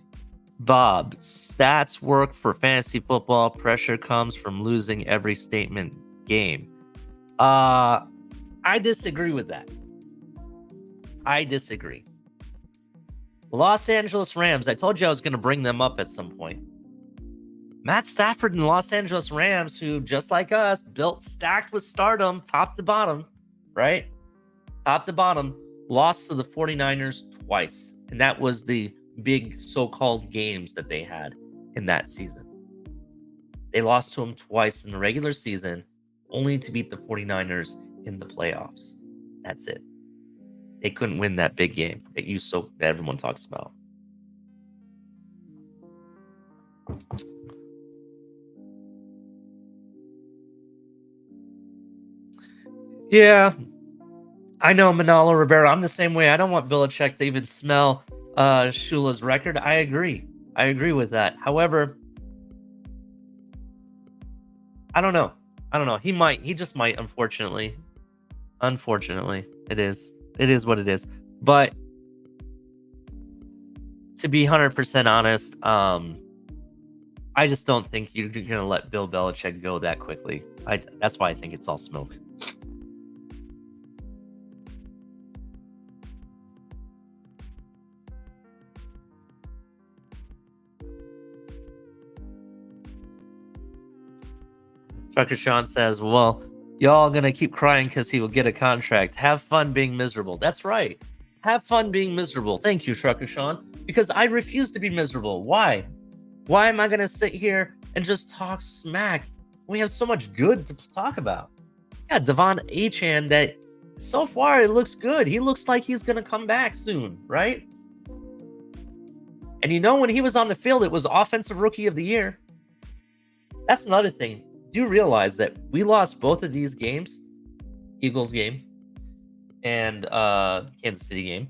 Bob, stats work for fantasy football. Pressure comes from losing every statement game. I disagree with that. I disagree. Los Angeles Rams, I told you I was going to bring them up at some point. Matt Stafford and the Los Angeles Rams, who, just like us, built stacked with stardom, top to bottom, right? Top to bottom, lost to the 49ers twice. And that was the big so-called games that they had in that season. They lost to them twice in the regular season, only to beat the 49ers in the playoffs. That's it. They couldn't win that big game that everyone talks about. Yeah, I know, Manalo Rivera. I'm the same way. I don't want Belichick to even smell Shula's record. I agree. I agree with that. However, I don't know. He just might, unfortunately. Unfortunately, it is. It is what it is. But to be 100% honest, I just don't think you're going to let Bill Belichick go that quickly. That's why I think it's all smoke. Trucker Sean says, well, y'all gonna keep crying because he will get a contract. Have fun being miserable. That's right. Have fun being miserable. Thank you, Trucker Sean. Because I refuse to be miserable. Why? Why am I gonna sit here and just talk smack? We have so much good to talk about. Yeah, Devon Achane, that so far it looks good. He looks like he's gonna come back soon, right? And you know, when he was on the field, it was Offensive Rookie of the Year. That's another thing. Do realize that we lost both of these games, Eagles game and Kansas City game,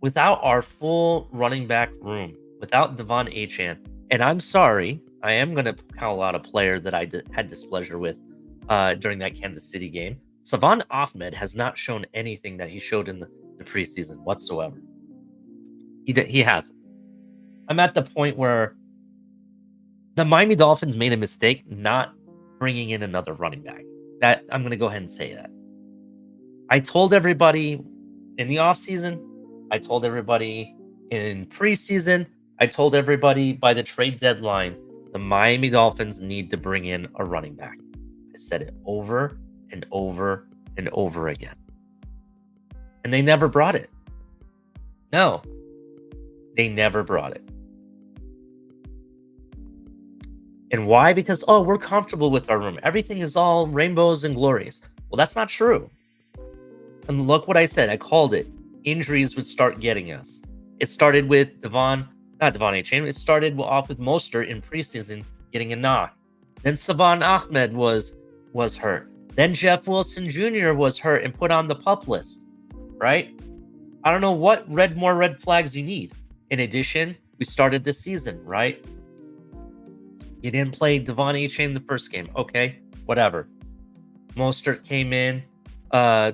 without our full running back room, without Devon Achane. And I'm sorry, I am going to call out a player that I had displeasure with during that Kansas City game. Savon Ahmed has not shown anything that he showed in the preseason whatsoever. He hasn't. I'm at the point where the Miami Dolphins made a mistake not bringing in another running back. That I'm going to go ahead and say that. I told everybody in the offseason, I told everybody in preseason, I told everybody by the trade deadline, the Miami Dolphins need to bring in a running back. I said it over and over and over again. And they never brought it. No, they never brought it. And why? Because, we're comfortable with our room. Everything is all rainbows and glories. Well, that's not true. And look what I said. I called it. Injuries would start getting us. It started with not Devon Achane. It started off with Mostert in preseason getting a knock. Then Savon Ahmed was hurt. Then Jeff Wilson Jr. was hurt and put on the PUP list, right? I don't know what more red flags you need. In addition, we started this season, right? You didn't play Devon Achane the first game. Okay, whatever. Mostert came in,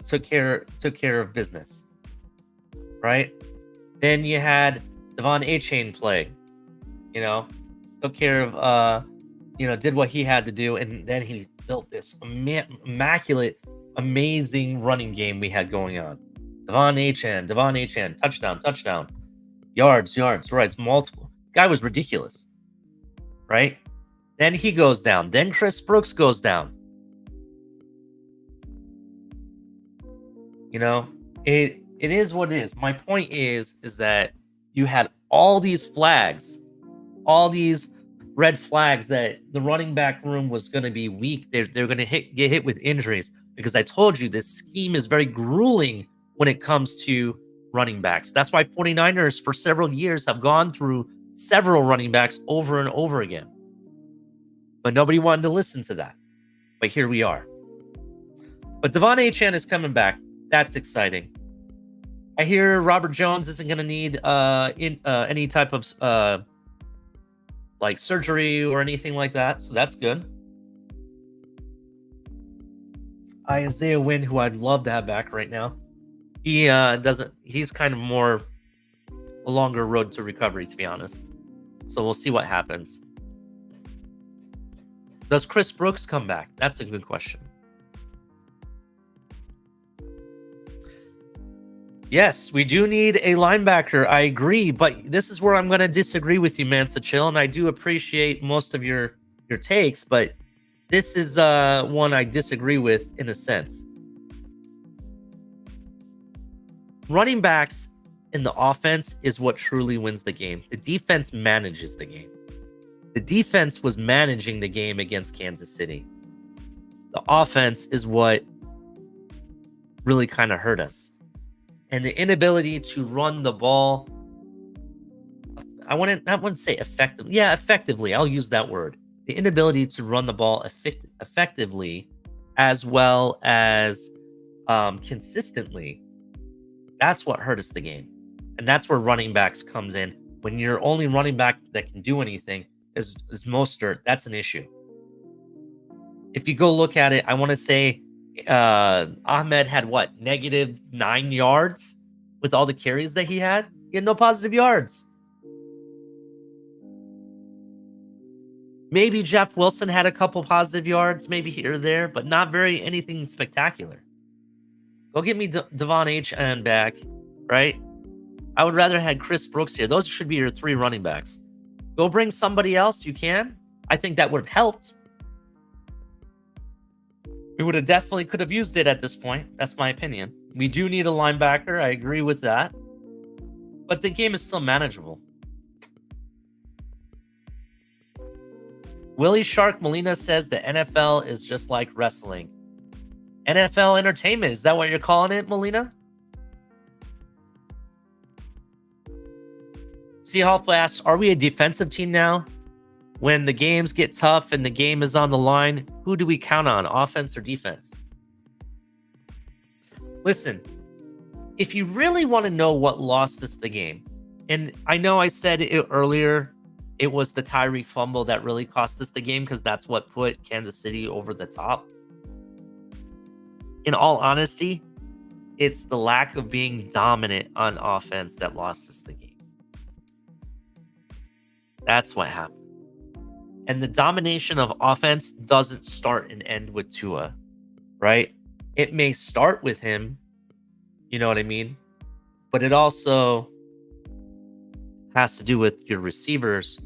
took care of business, right? Then you had Devon Achane play, took care of, did what he had to do, and then he built this immaculate, amazing running game we had going on. Devon Achane, touchdown, yards, right? It's multiple. This guy was ridiculous, right? Then he goes down. Then Chris Brooks goes down. It is what it is. My point is that you had all these flags, all these red flags that the running back room was going to be weak. They're going to get hit with injuries, because I told you this scheme is very grueling when it comes to running backs. That's why 49ers for several years have gone through several running backs over and over again. But nobody wanted to listen to that. But here we are. But Devon Achane is coming back. That's exciting. I hear Robert Jones isn't going to need any type of surgery or anything like that. So that's good. Isaiah Wynn, who I'd love to have back right now. He doesn't. He's kind of more a longer road to recovery, to be honest. So we'll see what happens. Does Chris Brooks come back? That's a good question. Yes, we do need a linebacker. I agree, but this is where I'm going to disagree with you, Mansa Chill, and I do appreciate most of your takes, but this is one I disagree with in a sense. Running backs in the offense is what truly wins the game. The defense manages the game. The defense was managing the game against Kansas City. The offense is what really kind of hurt us. And the inability to run the ball, I wouldn't say effectively. Yeah, effectively. I'll use that word. The inability to run the ball effectively as well as consistently. That's what hurt us the game. And that's where running backs comes in. When your only running back that can do anything is Mostert, that's an issue. If you go look at it, I want to say Ahmed had what, -9 yards with all the carries that he had? He had no positive yards. Maybe Jeff Wilson had a couple positive yards, maybe here or there, but not very anything spectacular. Go get me Devon H. and back, right? I would rather have Chris Brooks here. Those should be your 3 running backs. Go bring somebody else you can. I think that would have helped. We would have definitely could have used it at this point. That's my opinion. We do need a linebacker. I agree with that. But the game is still manageable. Willie Shark Molina says the NFL is just like wrestling. NFL entertainment. Is that what you're calling it, Molina? Seahawk asks, are we a defensive team now? When the games get tough and the game is on the line, who do we count on, offense or defense? Listen, if you really want to know what lost us the game, and I know I said it earlier, it was the Tyreek fumble that really cost us the game because that's what put Kansas City over the top. In all honesty, it's the lack of being dominant on offense that lost us the game. That's what happened. And the domination of offense doesn't start and end with Tua, right? It may start with him, you know what I mean? But it also has to do with your receivers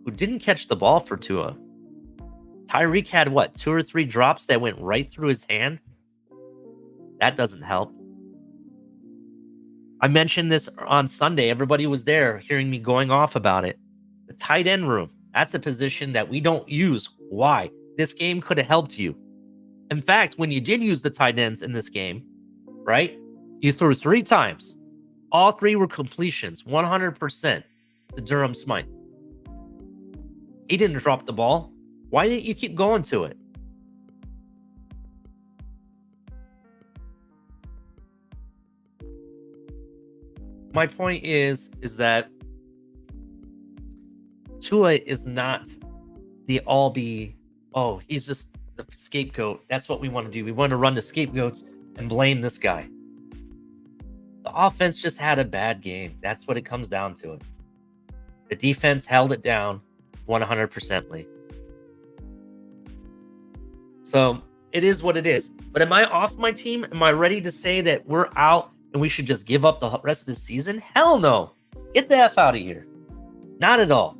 who didn't catch the ball for Tua. Tyreek had what, 2 or 3 drops that went right through his hand? That doesn't help. I mentioned this on Sunday. Everybody was there hearing me going off about it. The tight end room. That's a position that we don't use. Why? This game could have helped you. In fact, when you did use the tight ends in this game, right? You threw 3 times. All 3 were completions, 100% to Durham Smythe. He didn't drop the ball. Why didn't you keep going to it? My point is that Tua is not the he's just the scapegoat. That's what we want to do. We want to run the scapegoats and blame this guy. The offense just had a bad game. That's what it comes down to. It. The defense held it down 100%. So it is what it is. But am I off my team? Am I ready to say that we're out and we should just give up the rest of the season? Hell no. Get the F out of here. Not at all.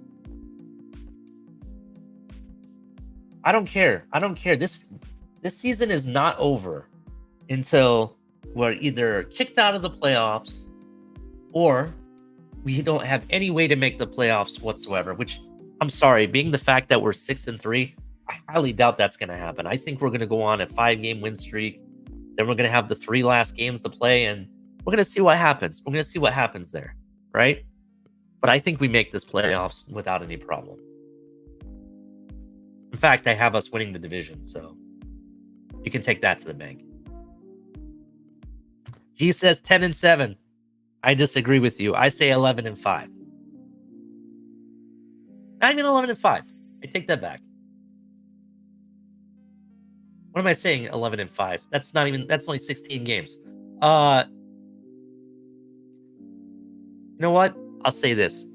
I don't care. This season is not over until we're either kicked out of the playoffs or we don't have any way to make the playoffs whatsoever, which I'm sorry, being the fact that we're 6-3, I highly doubt that's going to happen. I think we're going to go on a 5-game win streak. Then we're going to have the 3 last games to play and we're going to see what happens. We're going to see what happens there, right? But I think we make this playoffs without any problem. In fact, I have us winning the division, so you can take that to the bank. G says 10-7. I disagree with you. I say 11-5. Not even 11-5. I take that back. What am I saying? 11-5. That's only 16 games. You know what? I'll say this.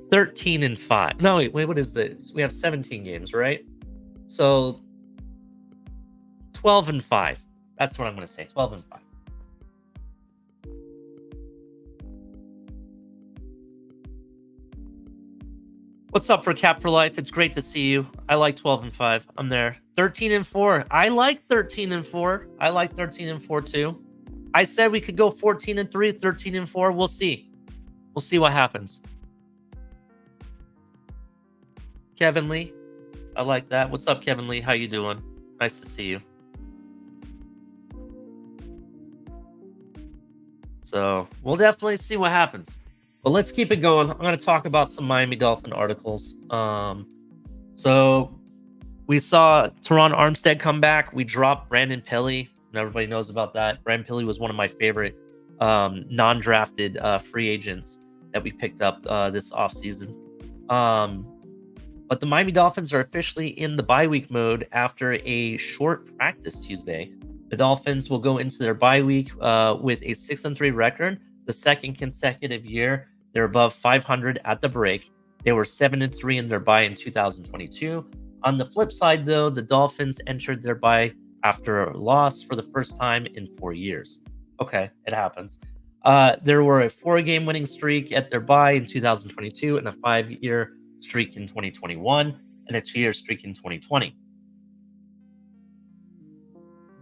13-5. No, wait, what is this? We have 17 games, right? So 12-5. That's what I'm going to say. 12-5. What's up for Cap for Life? It's great to see you. I like 12-5. I'm there. 13-4. I like 13-4. I like 13-4 too. I said we could go 14-3, 13-4. We'll see. We'll see what happens. Kevin Lee. I like that. What's up, Kevin Lee? How you doing? Nice to see you. So we'll definitely see what happens. But let's keep it going. I'm going to talk about some Miami Dolphin articles. So we saw Teron Armstead come back. We dropped Brandon Pilley, and everybody knows about that. Brandon Pilley was one of my favorite non-drafted free agents that we picked up this offseason. But the Miami Dolphins are officially in the bye week mode after a short practice Tuesday. The Dolphins will go into their bye week with a 6-3 record, the second consecutive year. They're above 500 at the break. They were 7-3 in their bye in 2022. On the flip side, though, the Dolphins entered their bye after a loss for the first time in 4 years. Okay, it happens. There were a 4-game winning streak at their bye in 2022 and a 5-year streak in 2021 and a 2-year streak in 2020.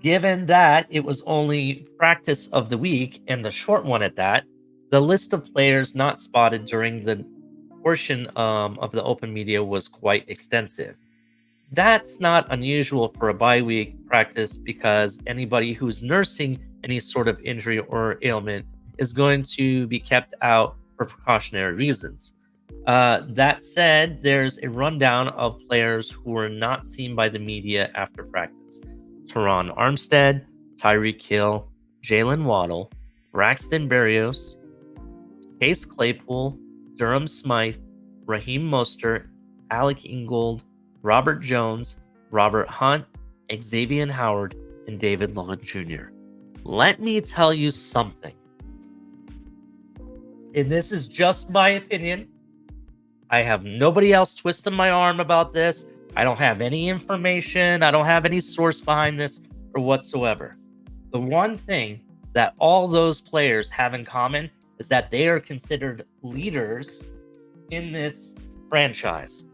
Given that it was only practice of the week and a short one at that, the list of players not spotted during the portion of the open media was quite extensive. That's not unusual for a bye week practice because anybody who's nursing any sort of injury or ailment is going to be kept out for precautionary reasons. That said, there's a rundown of players who were not seen by the media after practice. Teron Armstead, Tyreek Hill, Jalen Waddle, Braxton Berrios, Case Claypool, Durham Smythe, Raheem Mostert, Alec Ingold, Robert Jones, Robert Hunt, Xavier Howard, and David Long Jr. Let me tell you something. And this is just my opinion. I have nobody else twisting my arm about this. I don't have any information. I don't have any source behind this or whatsoever. The one thing that all those players have in common is that they are considered leaders in this franchise,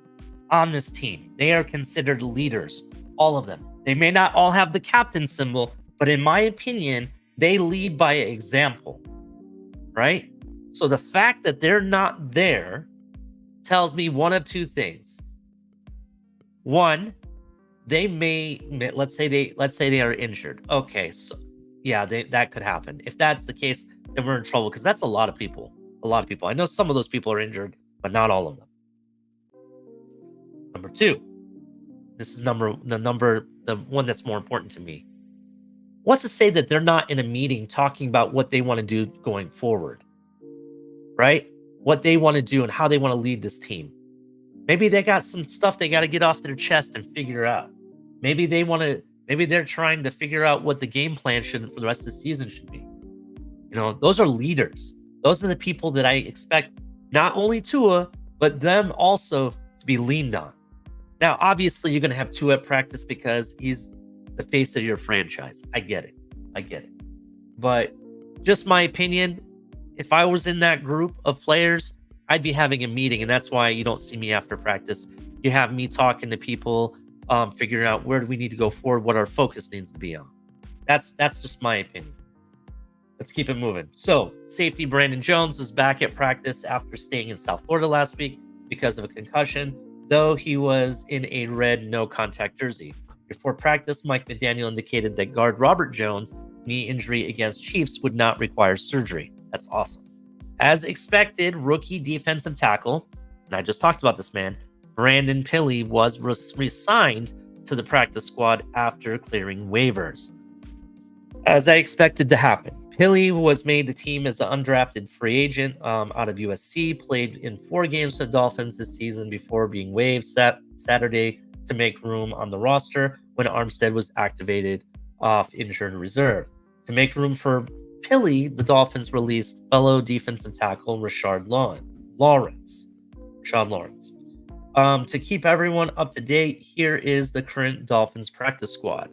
on this team. They are considered leaders, all of them. They may not all have the captain symbol, but in my opinion, they lead by example, right? So the fact that they're not there tells me one of two things. One, they may, let's say they are injured. Okay, so yeah, that could happen. If that's the case, then we're in trouble because that's a lot of people. I know some of those people are injured, but not all of them. Number two, this is the one that's more important to me. What's to say that they're not in a meeting talking about what they want to do going forward, right? What they want to do and how they want to lead this team. Maybe they got some stuff they got to get off their chest and figure out. Maybe they're trying to figure out what the game plan for the rest of the season should be. You know, those are leaders. Those are the people that I expect not only Tua, but them also to be leaned on. Now, obviously, you're going to have Tua at practice because he's the face of your franchise. I get it. But just my opinion, if I was in that group of players, I'd be having a meeting, and that's why you don't see me after practice. You have me talking to people, figuring out where do we need to go forward, what our focus needs to be on. That's just my opinion. Let's keep it moving. So, safety Brandon Jones is back at practice after staying in South Florida last week because of a concussion, though he was in a red no-contact jersey. Before practice, Mike McDaniel indicated that guard Robert Jones' knee injury against Chiefs would not require surgery. That's awesome. As expected, rookie defensive tackle, and I just talked about this man, Brandon Pilley was re-signed to the practice squad after clearing waivers. As I expected to happen, Pilley was made the team as an undrafted free agent out of USC, played in 4 games for the Dolphins this season before being waived Saturday to make room on the roster when Armstead was activated off injured reserve. To make room for Pilley, the Dolphins released fellow defensive tackle Rashard Lawrence. To keep everyone up to date, here is the current Dolphins practice squad.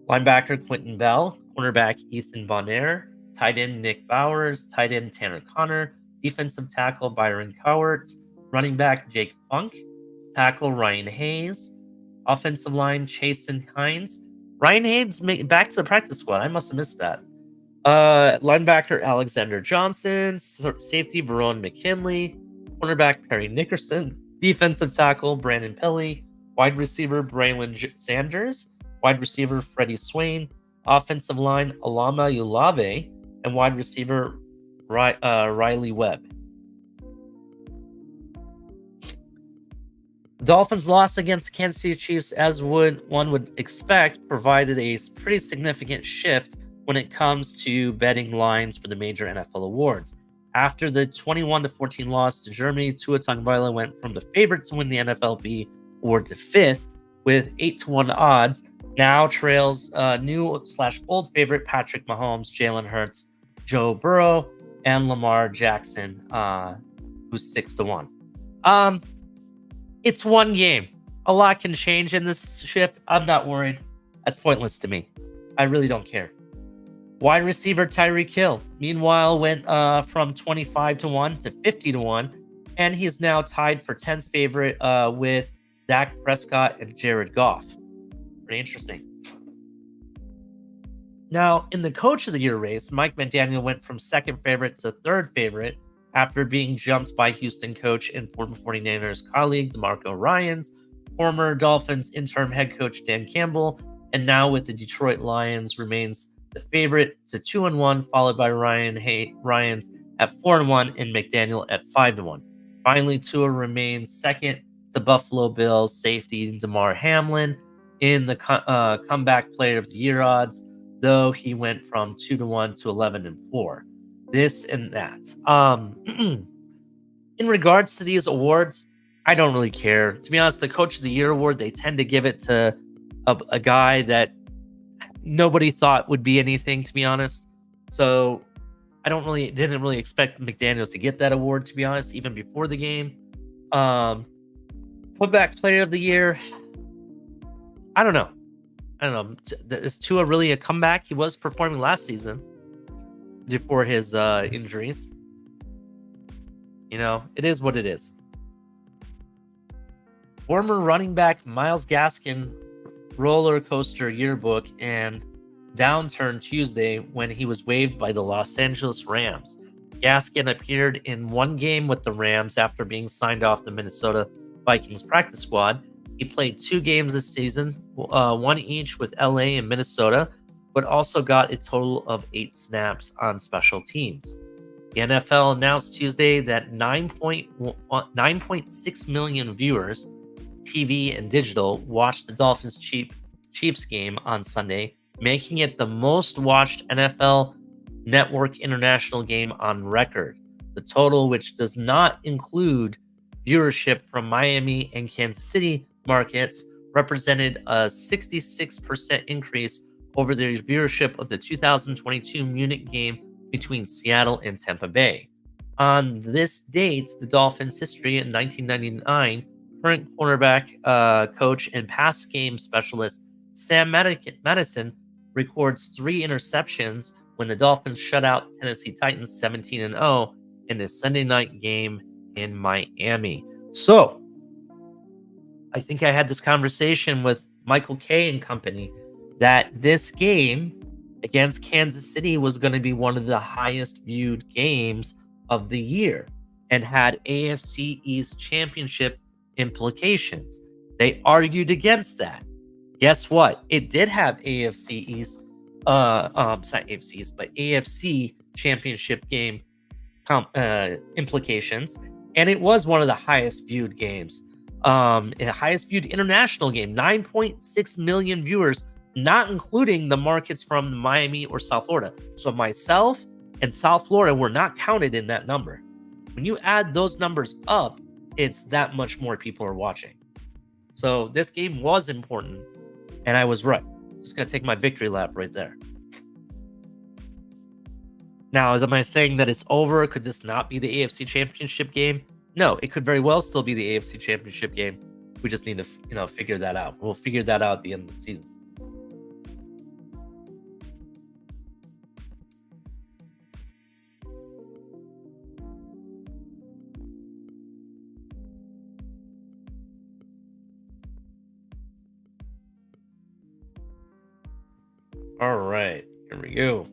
Linebacker Quentin Bell, cornerback Ethan Bonaire, tight end Nick Bowers, tight end Tanner Connor, defensive tackle Byron Cowart, running back Jake Funk, tackle Ryan Hayes, offensive line Chasen Hines. Ryan Hayes back to the practice squad. I must have missed that. Linebacker Alexander Johnson, safety Verone McKinley, cornerback Perry Nickerson, defensive tackle Brandon Pilley, wide receiver Braylon Sanders, wide receiver Freddie Swain, offensive line Alama Ulave, and wide receiver Riley Webb. The Dolphins' loss against the Kansas City Chiefs, as one would expect, provided a pretty significant shift when it comes to betting lines for the major NFL awards. After the 21-14 loss to Germany, Tua Tagovailoa went from the favorite to win the NFLP award to fifth with 8-1 odds. Now trails new/old favorite Patrick Mahomes, Jalen Hurts, Joe Burrow, and Lamar Jackson, who's 6-1. It's one game. A lot can change in this shift. I'm not worried. That's pointless to me. I really don't care. Wide receiver Tyreek Hill, meanwhile, went from 25-1 to 50-1, and he's now tied for 10th favorite with Dak Prescott and Jared Goff. Pretty interesting. Now, in the Coach of the Year race, Mike McDaniel went from second favorite to third favorite after being jumped by Houston coach and former 49ers colleague DeMarco Ryans, former Dolphins interim head coach Dan Campbell, and now with the Detroit Lions remains the favorite to 2-1, followed by Ryans at 4-1 and McDaniel at 5-1. Finally, Tua remains second to Buffalo Bills safety DeMar Hamlin in the comeback player of the year odds, though he went from 2-1 to 11-4. This and that. In regards to these awards, I don't really care. To be honest, the Coach of the Year award, they tend to give it to a guy that nobody thought would be anything, to be honest. So I didn't really expect McDaniels to get that award, to be honest, even before the game. Putback player of the year, I don't know. Is Tua really a comeback? He was performing last season before his injuries. It is what it is. Former running back Myles Gaskin roller coaster yearbook and downturn Tuesday when he was waived by the Los Angeles Rams. Gaskin appeared in one game with the Rams after being signed off the Minnesota Vikings practice squad. He played 2 games this season, one each with LA and Minnesota, but also got a total of 8 snaps on special teams. The NFL announced Tuesday that 9.6 million viewers, TV and digital, watched the Dolphins Chiefs game on Sunday, making it the most watched NFL Network international game on record. The total, which does not include viewership from Miami and Kansas City markets, represented a 66% increase over the viewership of the 2022 Munich game between Seattle and Tampa Bay. On this date, the Dolphins' history in 1999, current cornerback coach and pass game specialist Sam Madison records 3 interceptions when the Dolphins shut out Tennessee Titans 17-0 in the Sunday night game in Miami. So, I think I had this conversation with Michael Kay and company that this game against Kansas City was going to be one of the highest viewed games of the year and had AFC East championship implications. They argued against that. Guess what? It did have AFC East, not AFC East, but AFC championship game implications, and it was one of the highest viewed games. The highest viewed international game, 9.6 million viewers, not including the markets from Miami or South Florida. So myself and South Florida were not counted in that number. When you add those numbers up, it's that much more people are watching. So this game was important, and I was right. Just going to take my victory lap right there. Now, am I saying that it's over? Could this not be the AFC Championship game? No, it could very well still be the AFC Championship game. We just need to, figure that out. We'll figure that out at the end of the season. All right, here we go.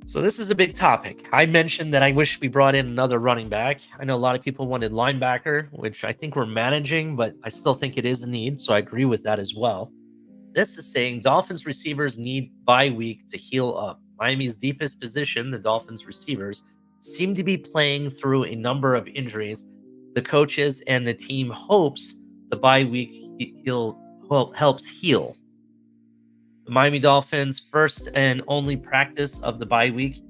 So this is a big topic. I mentioned that I wish we brought in another running back. I know a lot of people wanted linebacker, which I think we're managing, but I still think it is a need, so I agree with that as well. This is saying Dolphins receivers need bye week to heal up. Miami's deepest position, the Dolphins receivers, seem to be playing through a number of injuries. The coaches and the team hopes the bye week helps heal. The Miami Dolphins' first and only practice of the bye week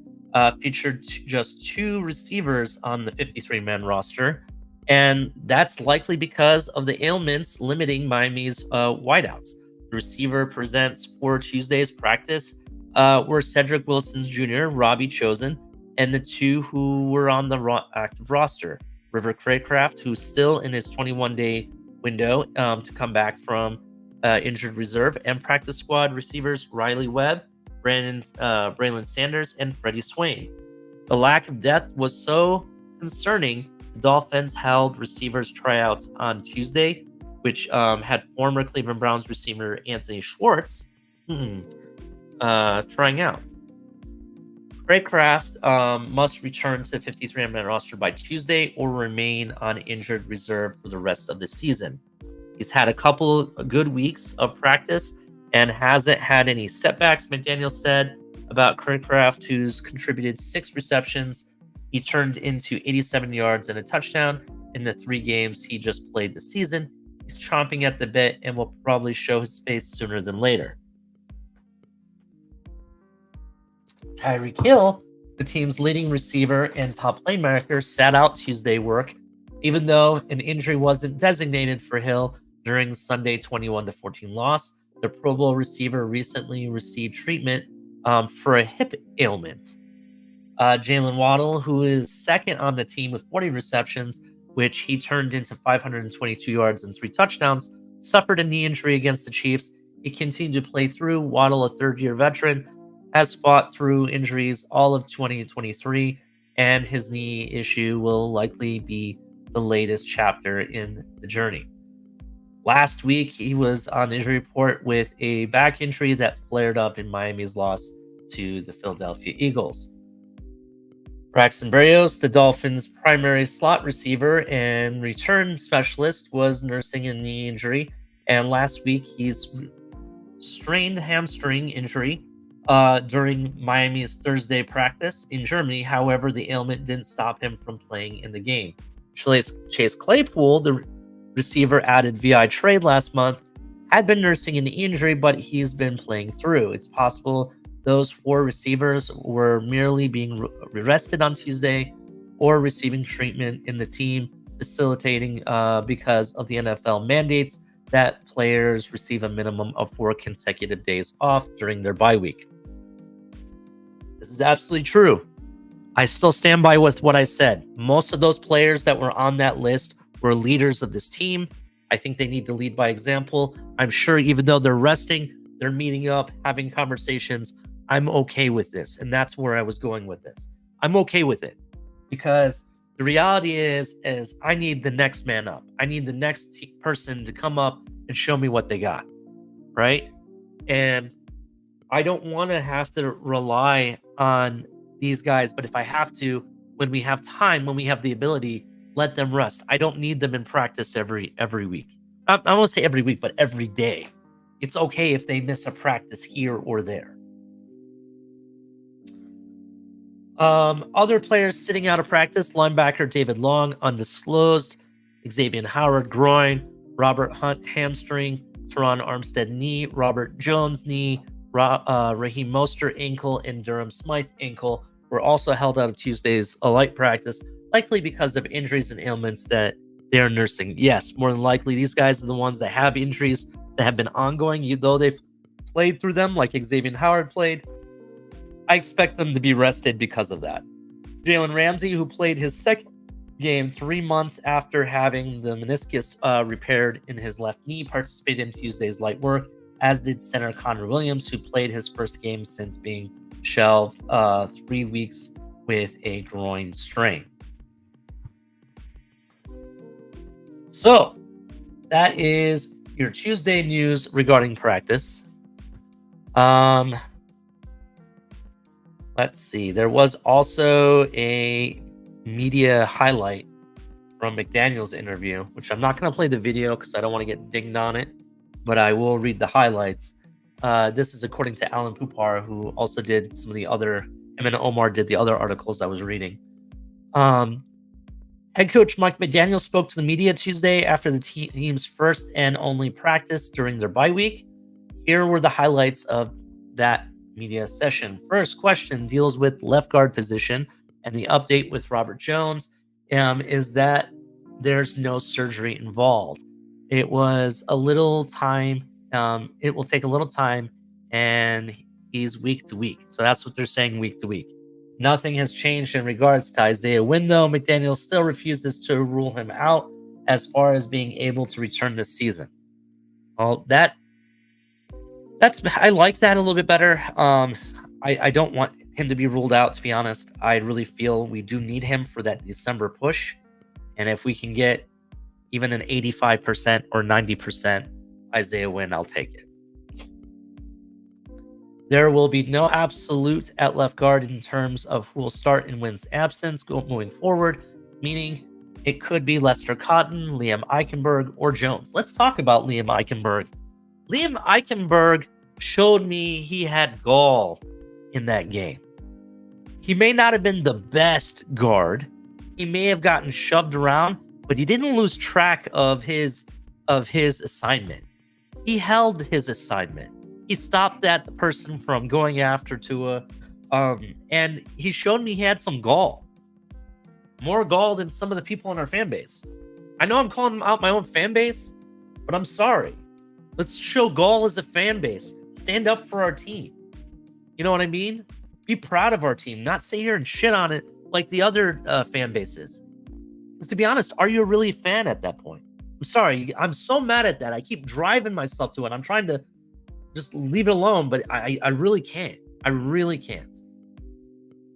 featured just 2 receivers on the 53-man roster, and that's likely because of the ailments limiting Miami's wideouts. The receiver presents for Tuesday's practice were Cedric Wilson Jr., Robbie Chosen, and the 2 who were on the active roster. River Craycraft, who's still in his 21-day window to come back from injured reserve, and practice squad receivers Riley Webb, Braylon Sanders, and Freddie Swain. The lack of depth was so concerning, the Dolphins held receivers tryouts on Tuesday, which had former Cleveland Browns receiver Anthony Schwartz trying out. Craycraft must return to the 53-man roster by Tuesday or remain on injured reserve for the rest of the season. He's had a couple good weeks of practice and hasn't had any setbacks, McDaniel said about Craycraft, who's contributed 6 receptions. He turned into 87 yards and a touchdown in the 3 games he just played this season. He's chomping at the bit and will probably show his face sooner than later. Tyreek Hill, the team's leading receiver and top playmaker, sat out Tuesday work, even though an injury wasn't designated for Hill during Sunday 21-14 loss. The Pro Bowl receiver recently received treatment for a hip ailment. Jalen Waddle, who is second on the team with 40 receptions, which he turned into 522 yards and 3 touchdowns, suffered a knee injury against the Chiefs. He continued to play through. Waddle, a third-year veteran, has fought through injuries all of 2023, and his knee issue will likely be the latest chapter in the journey. Last week, he was on injury report with a back injury that flared up in Miami's loss to the Philadelphia Eagles. Braxton Berrios, the Dolphins' primary slot receiver and return specialist, was nursing a knee injury, and last week he's strained hamstring injury during Miami's Thursday practice in Germany. However, the ailment didn't stop him from playing in the game. Chase Claypool, the receiver added via trade last month, had been nursing an injury, but he's been playing through. It's possible those 4 receivers were merely being rested on Tuesday or receiving treatment in the team, facilitating because of the NFL mandates that players receive a minimum of 4 consecutive days off during their bye week. This is absolutely true. I still stand by with what I said. Most of those players that were on that list were leaders of this team. I think they need to lead by example. I'm sure even though they're resting, they're meeting up, having conversations. I'm okay with this. And that's where I was going with this. I'm okay with it because the reality is I need the next man up. I need the next person to come up and show me what they got, right? And I don't want to have to rely on these guys, but if I have to, when we have time, when we have the ability, let them rest. I don't need them in practice every week. I won't say every week, but every day. It's okay if they miss a practice here or there. Other players sitting out of practice: linebacker David Long, undisclosed; Xavier Howard, groin; Robert Hunt, hamstring; Teron Armstead, knee; Robert Jones, knee; Raheem Mostert, ankle; and Durham Smythe, ankle, were also held out of Tuesday's light practice, likely because of injuries and ailments that they're nursing. Yes, more than likely, these guys are the ones that have injuries that have been ongoing, though they've played through them, like Xavier Howard played. I expect them to be rested because of that. Jalen Ramsey, who played his second game 3 months after having the meniscus repaired in his left knee, participated in Tuesday's light work, as did center Connor Williams, who played his first game since being shelved 3 weeks with a groin strain. So that is your Tuesday news regarding practice. Let's see. There was also a media highlight from McDaniel's interview, which I'm not going to play the video because I don't want to get dinged on it, but I will read the highlights. This is according to Alan Pupar, who also did some of the other, him and Omar did the other articles I was reading. Head coach Mike McDaniel spoke to the media Tuesday after the team's first and only practice during their bye week. Here were the highlights of that media session. First question deals with left guard position, and the update with Robert Jones is that there's no surgery involved. It was a little time. It will take a little time, and he's week to week. So that's what they're saying, week to week. Nothing has changed in regards to Isaiah Wynn, though. McDaniel still refuses to rule him out as far as being able to return this season. Well, I like that a little bit better. I don't want him to be ruled out, to be honest. I really feel we do need him for that December push. And if we can get even an 85% or 90% Isaiah Wynn, I'll take it. There will be no absolute at left guard in terms of who will start in Wynn's absence moving forward, meaning it could be Lester Cotton, Liam Eichenberg, or Jones. Let's talk about Liam Eichenberg. Liam Eichenberg showed me he had gall in that game. He may not have been the best guard. He may have gotten shoved around, but he didn't lose track of his assignment. He held his assignment. He stopped that person from going after Tua, and he showed me he had some gall. More gall than some of the people in our fan base. I know I'm calling out my own fan base, but I'm sorry. Let's show gall as a fan base. Stand up for our team. You know what I mean? Be proud of our team. Not sit here and shit on it like the other fan bases. Because to be honest, are you really a fan at that point? I'm sorry. I'm so mad at that. I keep driving myself to it. I'm trying to just leave it alone, but I really can't. I really can't.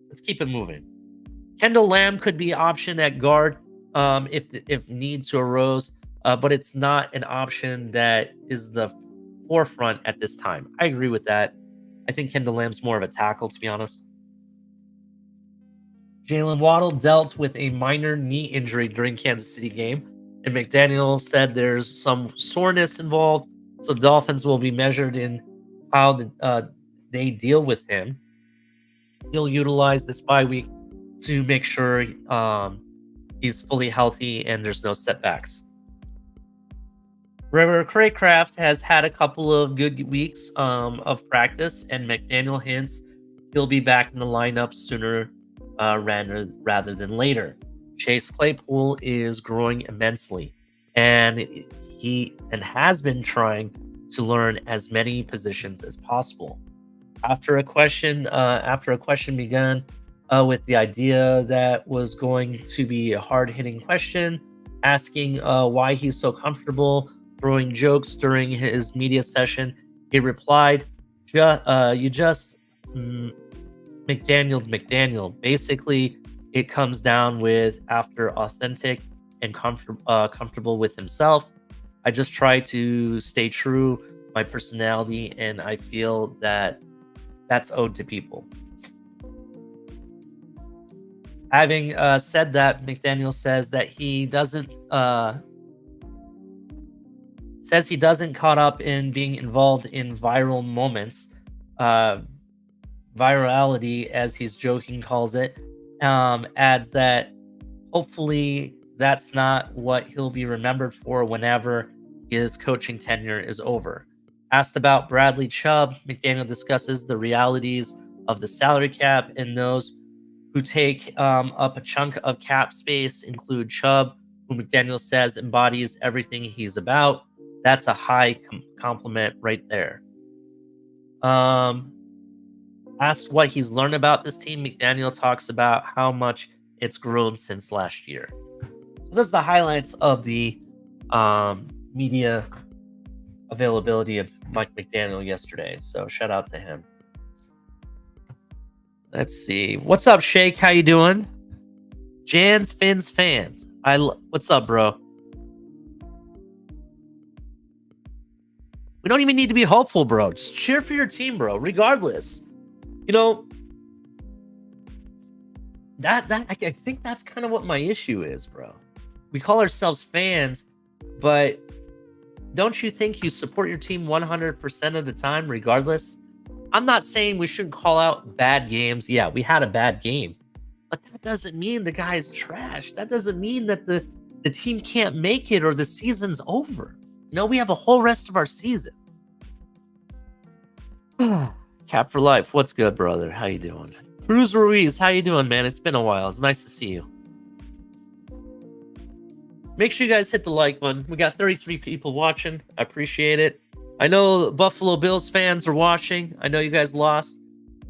Let's keep it moving. Kendall Lamb could be an option at guard if need to arose, but it's not an option that is the forefront at this time. I agree with that. I think Kendall Lamb's more of a tackle, to be honest. Jalen Waddle dealt with a minor knee injury during Kansas City game, and McDaniel said there's some soreness involved, so Dolphins will be measured in how they deal with him. He'll utilize this bye week to make sure he's fully healthy and there's no setbacks. River Craycraft has had a couple of good weeks of practice, and McDaniel hints he'll be back in the lineup sooner rather than later. Chase Claypool is growing immensely, and he has been trying to learn as many positions as possible. After a question began with the idea that was going to be a hard-hitting question, asking why he's so comfortable throwing jokes during his media session, he replied, McDaniel. Basically, it comes down with after authentic and comfortable with himself. I just try to stay true my personality, and I feel that that's owed to people. Having said that, McDaniel says that he doesn't caught up in being involved in viral moments, virality as he's joking calls it. Adds that hopefully that's not what he'll be remembered for whenever his coaching tenure is over. Asked about Bradley Chubb, McDaniel discusses the realities of the salary cap, and those who take up a chunk of cap space include Chubb, who McDaniel says embodies everything he's about. That's a high compliment right there. Asked what he's learned about this team, McDaniel talks about how much it's grown since last year. So those are the highlights of the media availability of Mike McDaniel yesterday. So shout out to him. Let's see. What's up, Shake? How you doing? Jan's Fins Fans. What's up, bro? We don't even need to be hopeful, bro. Just cheer for your team, bro. Regardless, you know that I think that's kind of what my issue is, bro. We call ourselves fans, but don't you think you support your team 100% of the time, regardless? I'm not saying we shouldn't call out bad games. Yeah, we had a bad game, but that doesn't mean the guy is trash. That doesn't mean that the team can't make it or the season's over. You know, we have a whole rest of our season. Cap for life. What's good, brother? How you doing? Cruz Ruiz, how you doing, man? It's been a while. It's nice to see you. Make sure you guys hit the like button. We got 33 people watching. I appreciate it. I know Buffalo Bills fans are watching. I know you guys lost.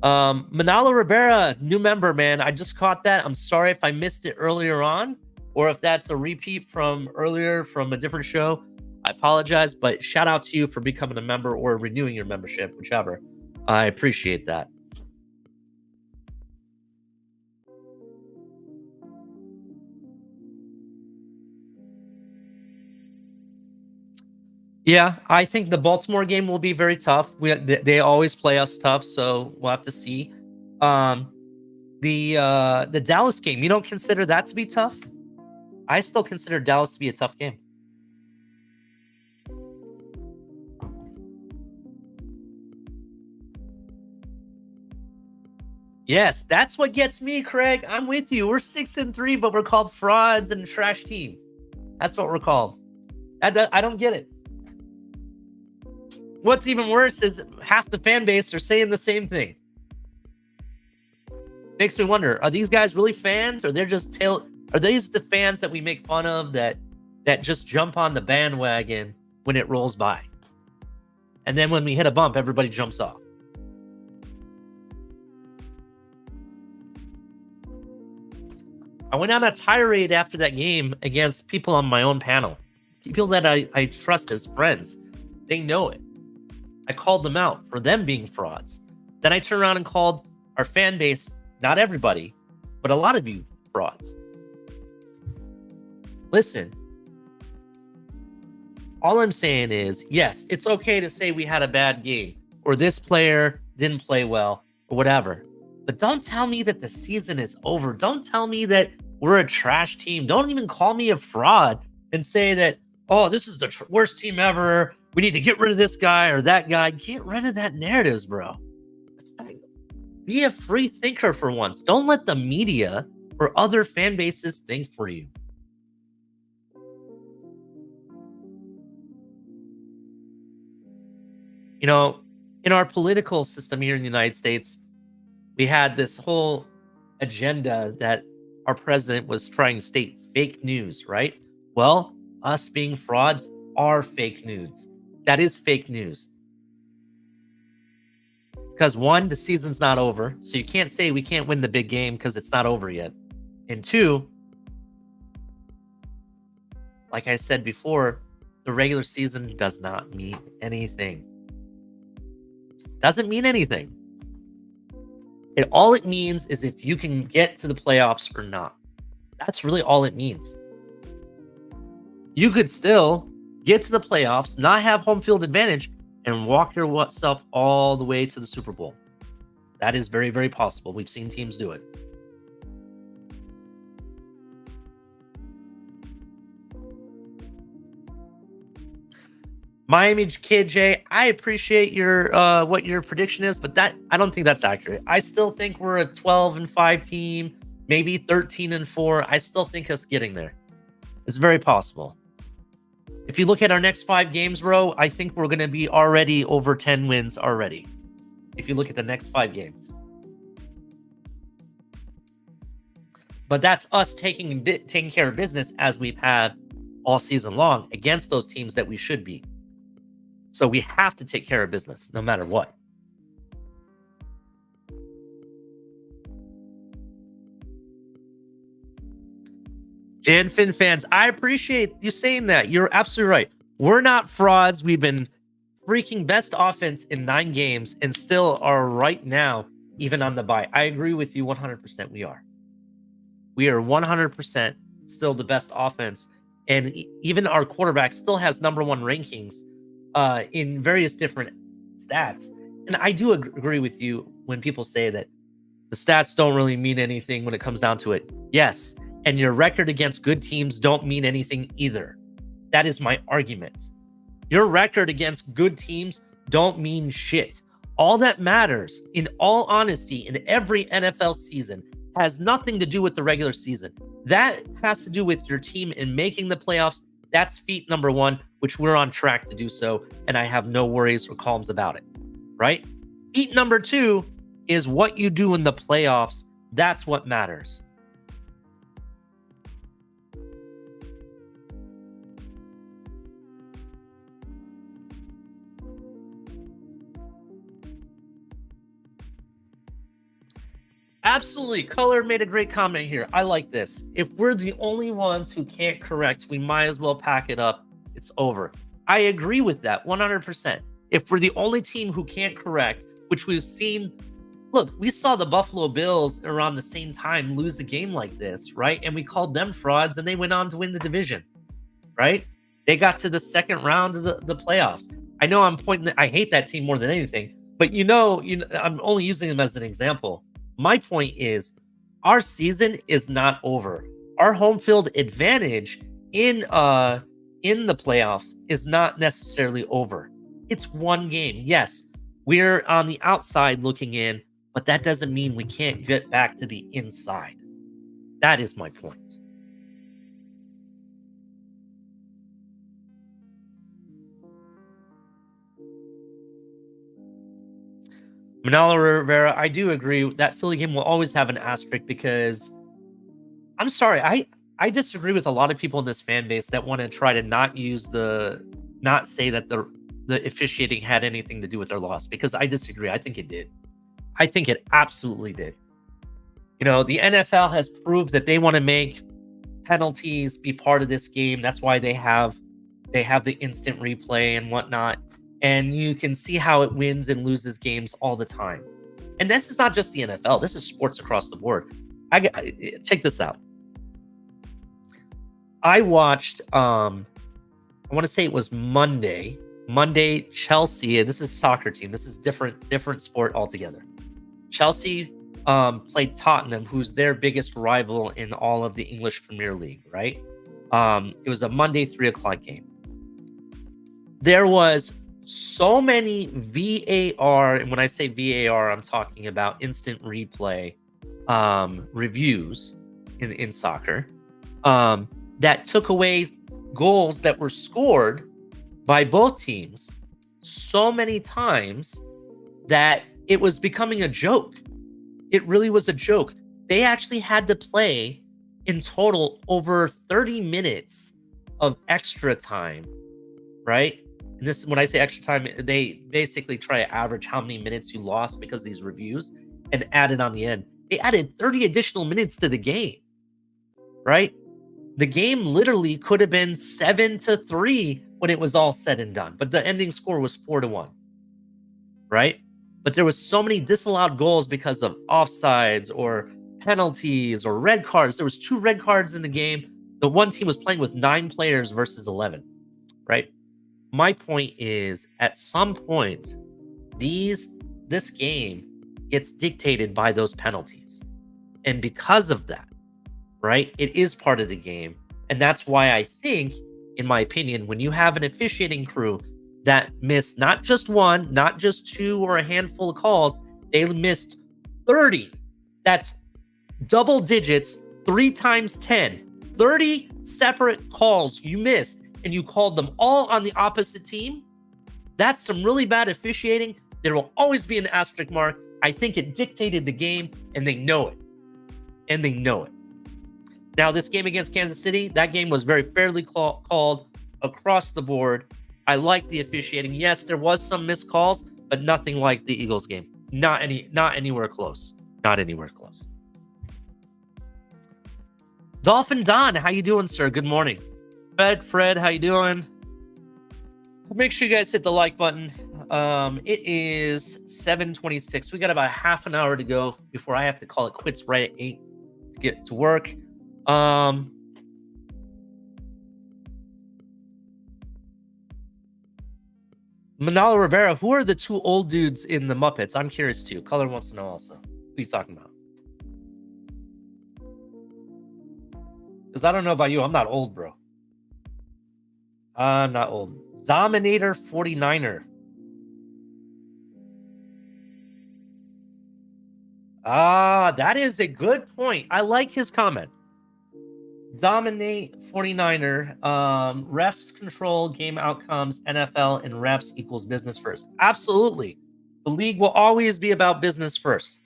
Manalo Rivera, new member, man. I just caught that. I'm sorry if I missed it earlier on, or if that's a repeat from earlier from a different show. I apologize, but shout out to you for becoming a member or renewing your membership, whichever. I appreciate that. Yeah, I think the Baltimore game will be very tough. They always play us tough, so we'll have to see. The Dallas game, you don't consider that to be tough? I still consider Dallas to be a tough game. Yes, that's what gets me, Craig. I'm with you. We're 6-3, but we're called frauds and trash team. That's what we're called. I don't get it. What's even worse is half the fan base are saying the same thing. Makes me wonder, are these guys really fans, or they're just are these the fans that we make fun of that just jump on the bandwagon when it rolls by? And then when we hit a bump, everybody jumps off. I went on a tirade after that game against people on my own panel. People that I trust as friends. They know it. I called them out for them being frauds. Then I turned around and called our fan base, not everybody, but a lot of you frauds. Listen, all I'm saying is, yes, it's okay to say we had a bad game or this player didn't play well or whatever. But don't tell me that the season is over. Don't tell me that we're a trash team. Don't even call me a fraud and say that, oh, this is the worst team ever. We need to get rid of this guy or that guy. Get rid of that narratives, bro. Be a free thinker for once. Don't let the media or other fan bases think for you. You know, in our political system here in the United States, we had this whole agenda that our president was trying to state fake news, right? Well, us being frauds are fake news. That is fake news. Because one, the season's not over. So you can't say we can't win the big game because it's not over yet. And two, like I said before, the regular season does not mean anything. Doesn't mean anything. All it means is if you can get to the playoffs or not. That's really all it means. You could still get to the playoffs, not have home field advantage, and walk yourself all the way to the Super Bowl. That is very, very possible. We've seen teams do it. Miami KJ, I appreciate your what your prediction is, but I don't think that's accurate. I still think we're a 12-5 team, maybe 13-4. I still think us getting there. It's very possible. If you look at our next 5 games, bro, I think we're going to be already over 10 wins already. If you look at the next 5 games. But that's us taking care of business as we've had all season long against those teams that we should be. So we have to take care of business no matter what. And Finn fans, I appreciate you saying that. You're absolutely right. We're not frauds. We've been freaking best offense in 9 games and still are right now, even on the bye. I agree with you 100%. We are. We are 100% still the best offense. And even our quarterback still has number 1 rankings in various different stats. And I do agree with you when people say that the stats don't really mean anything when it comes down to it. Yes. And your record against good teams don't mean anything either. That is my argument. Your record against good teams don't mean shit. All that matters, in all honesty, in every NFL season, has nothing to do with the regular season. That has to do with your team in making the playoffs. That's feat number 1, which we're on track to do so, and I have no worries or qualms about it, right? Feat number 2 is what you do in the playoffs. That's what matters. Absolutely. Color made a great comment here. I like this. If we're the only ones who can't correct, we might as well pack it up. It's over. I agree with that 100%. If we're the only team who can't correct, which we've seen, look, we saw the Buffalo Bills around the same time lose a game like this, right? And we called them frauds and they went on to win the division, right? They got to the second round of the playoffs. I know I'm pointing, I hate that team more than anything, but you know, I'm only using them as an example. My point is, our season is not over. Our home field advantage in the playoffs is not necessarily over. It's 1 game. Yes, we're on the outside looking in, but that doesn't mean we can't get back to the inside. That is my point. Manalo Rivera, I do agree that Philly game will always have an asterisk because I'm sorry, I disagree with a lot of people in this fan base that want to try to not say that the officiating had anything to do with their loss, because I disagree. I think it did. I think it absolutely did. You know, the NFL has proved that they want to make penalties be part of this game. That's why they have the instant replay and whatnot. And you can see how it wins and loses games all the time. And this is not just the NFL. This is sports across the board. Check this out. I watched, I want to say it was Monday, Chelsea. This is soccer team. This is different sport altogether. Chelsea played Tottenham, who's their biggest rival in all of the English Premier League, right? It was a Monday 3:00 game. There was so many VAR, and when I say VAR, I'm talking about instant replay reviews in soccer that took away goals that were scored by both teams so many times that it was becoming a joke. It really was a joke. They actually had to play in total over 30 minutes of extra time, right? And this, when I say extra time, they basically try to average how many minutes you lost because of these reviews and add it on the end. They added 30 additional minutes to the game, right? The game literally could have been 7-3 when it was all said and done, but the ending score was 4-1, right? But there was so many disallowed goals because of offsides or penalties or red cards. There was 2 red cards in the game. The one team was playing with 9 players versus 11, right? My point is, at some point, this game gets dictated by those penalties. And because of that, right, it is part of the game. And that's why I think, in my opinion, when you have an officiating crew that missed not just 1, not just 2 or a handful of calls, they missed 30. That's double digits, 3 times 10. 30 separate calls you missed, and you called them all on the opposite team. That's some really bad officiating. There will always be an asterisk mark. I think it dictated the game, and they know it. And they know it. Now, this game against Kansas City, that game was very fairly called across the board. I like the officiating. Yes, there was some missed calls, but nothing like the Eagles game. Not anywhere close. Not anywhere close. Dolphin Don, how you doing, sir? Good morning. Fred, how you doing? Make sure you guys hit the like button. It is 7:26. We got about half an hour to go before I have to call it quits right at 8 to get to work. Manalo Rivera, who are the two old dudes in the Muppets? I'm curious too. Color wants to know also. Who are you talking about? Because I don't know about you. I'm not old, bro. I'm not old. Dominator 49er. That is a good point. I like his comment. Dominate 49er. Refs control game outcomes. NFL and refs equals business first. Absolutely. The league will always be about business first.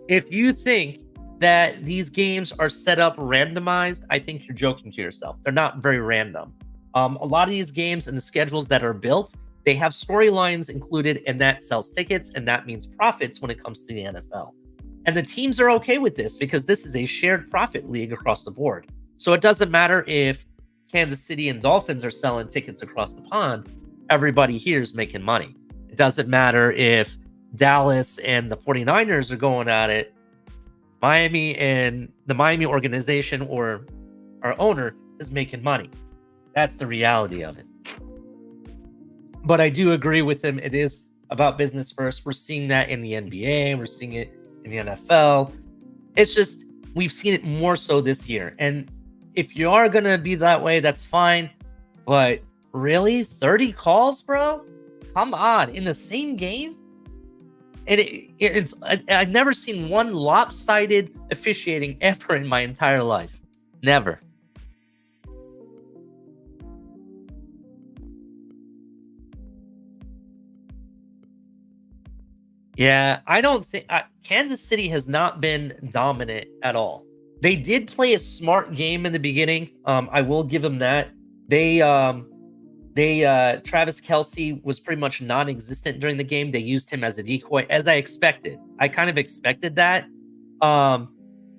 If you think that these games are set up randomized, I think you're joking to yourself. They're not very random. A lot of these games and the schedules that are built, they have storylines included, and that sells tickets, and that means profits when it comes to the NFL. And the teams are okay with this because this is a shared profit league across the board. So it doesn't matter if Kansas City and Dolphins are selling tickets across the pond. Everybody here is making money. It doesn't matter if Dallas and the 49ers are going at it. Miami and the Miami organization or our owner is making money. That's the reality of it. But I do agree with him. It is about business first. We're seeing that in the NBA. We're seeing it in the NFL. It's just, we've seen it more so this year. And if you are going to be that way, that's fine. But really, 30 calls, bro? Come on. In the same game? I've never seen one lopsided officiating ever in my entire life. Never. Yeah, I don't think Kansas City has not been dominant at all. They did play a smart game in the beginning. I will give them that. Travis Kelce was pretty much non-existent during the game. They used him as a decoy, as I expected. I kind of expected that. And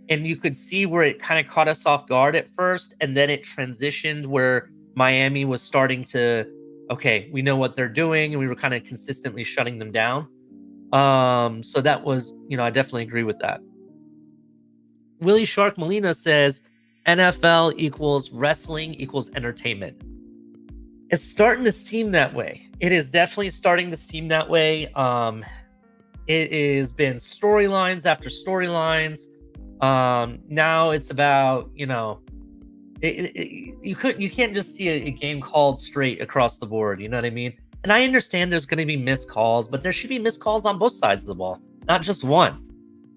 you could see where it kind of caught us off guard at first, and then it transitioned where Miami was starting to, okay, we know what they're doing, and we were kind of consistently shutting them down. So that was, I definitely agree with that. Willie Shark Molina says NFL equals wrestling equals entertainment. It's starting to seem that way. It is definitely starting to seem that way. It has been storylines after storylines. Now it's about, you can't just see a game called straight across the board. You know what I mean? And I understand there's going to be missed calls, but there should be missed calls on both sides of the ball, not just one.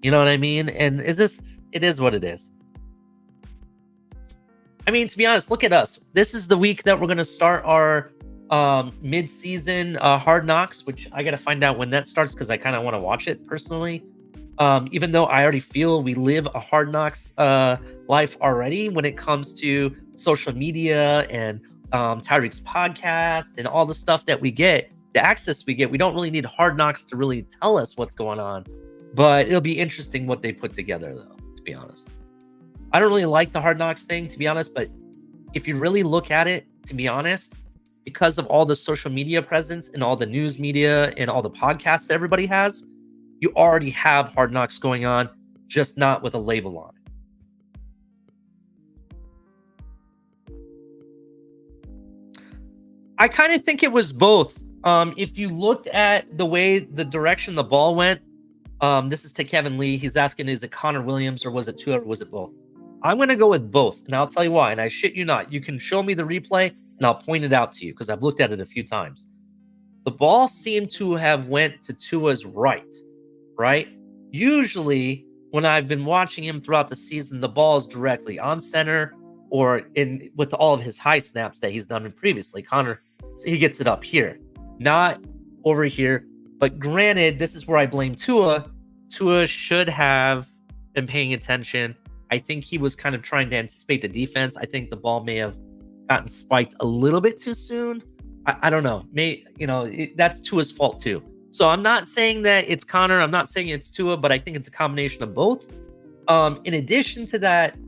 You know what I mean? And it is what it is. I mean, to be honest, look at us. This is the week that we're going to start our mid-season Hard Knocks, which I got to find out when that starts because I kind of want to watch it personally. Even though I already feel we live a Hard Knocks life already when it comes to social media and Tyreek's podcast and all the stuff that we get, the access we get. We don't really need Hard Knocks to really tell us what's going on. But it'll be interesting what they put together, though, to be honest. I don't really like the Hard Knocks thing, to be honest, but if you really look at it, to be honest, because of all the social media presence and all the news media and all the podcasts that everybody has, you already have Hard Knocks going on, just not with a label on it. I kind of think it was both. If you looked at the direction the ball went, this is to Kevin Lee. He's asking, is it Connor Williams or was it Tua or was it both? I'm going to go with both, and I'll tell you why. And I shit you not. You can show me the replay, and I'll point it out to you because I've looked at it a few times. The ball seemed to have went to Tua's right? Usually, when I've been watching him throughout the season, the ball is directly on center or in with all of his high snaps that he's done previously. Connor, he gets it up here, not over here. But granted, this is where I blame Tua. Tua should have been paying attention. I think he was kind of trying to anticipate the defense. I think the ball may have gotten spiked a little bit too soon. I don't know. That's Tua's fault too. So I'm not saying that it's Connor. I'm not saying it's Tua, but I think it's a combination of both. In addition to that,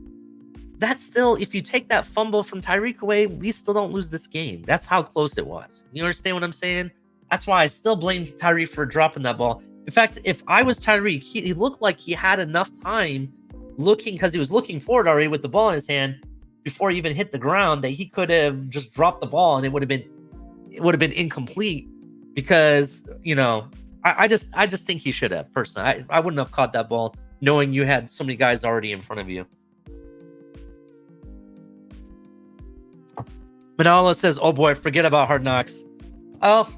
that's still, if you take that fumble from Tyreek away, we still don't lose this game. That's how close it was. You understand what I'm saying? That's why I still blame Tyreek for dropping that ball. In fact, if I was Tyreek, he looked like he had enough time looking, because he was looking forward already with the ball in his hand before he even hit the ground, that he could have just dropped the ball and it would have been incomplete. Because, you know, I just think he should have, personally. I wouldn't have caught that ball knowing you had so many guys already in front of you. Manalo says, oh boy, forget about Hard Knocks. Oh,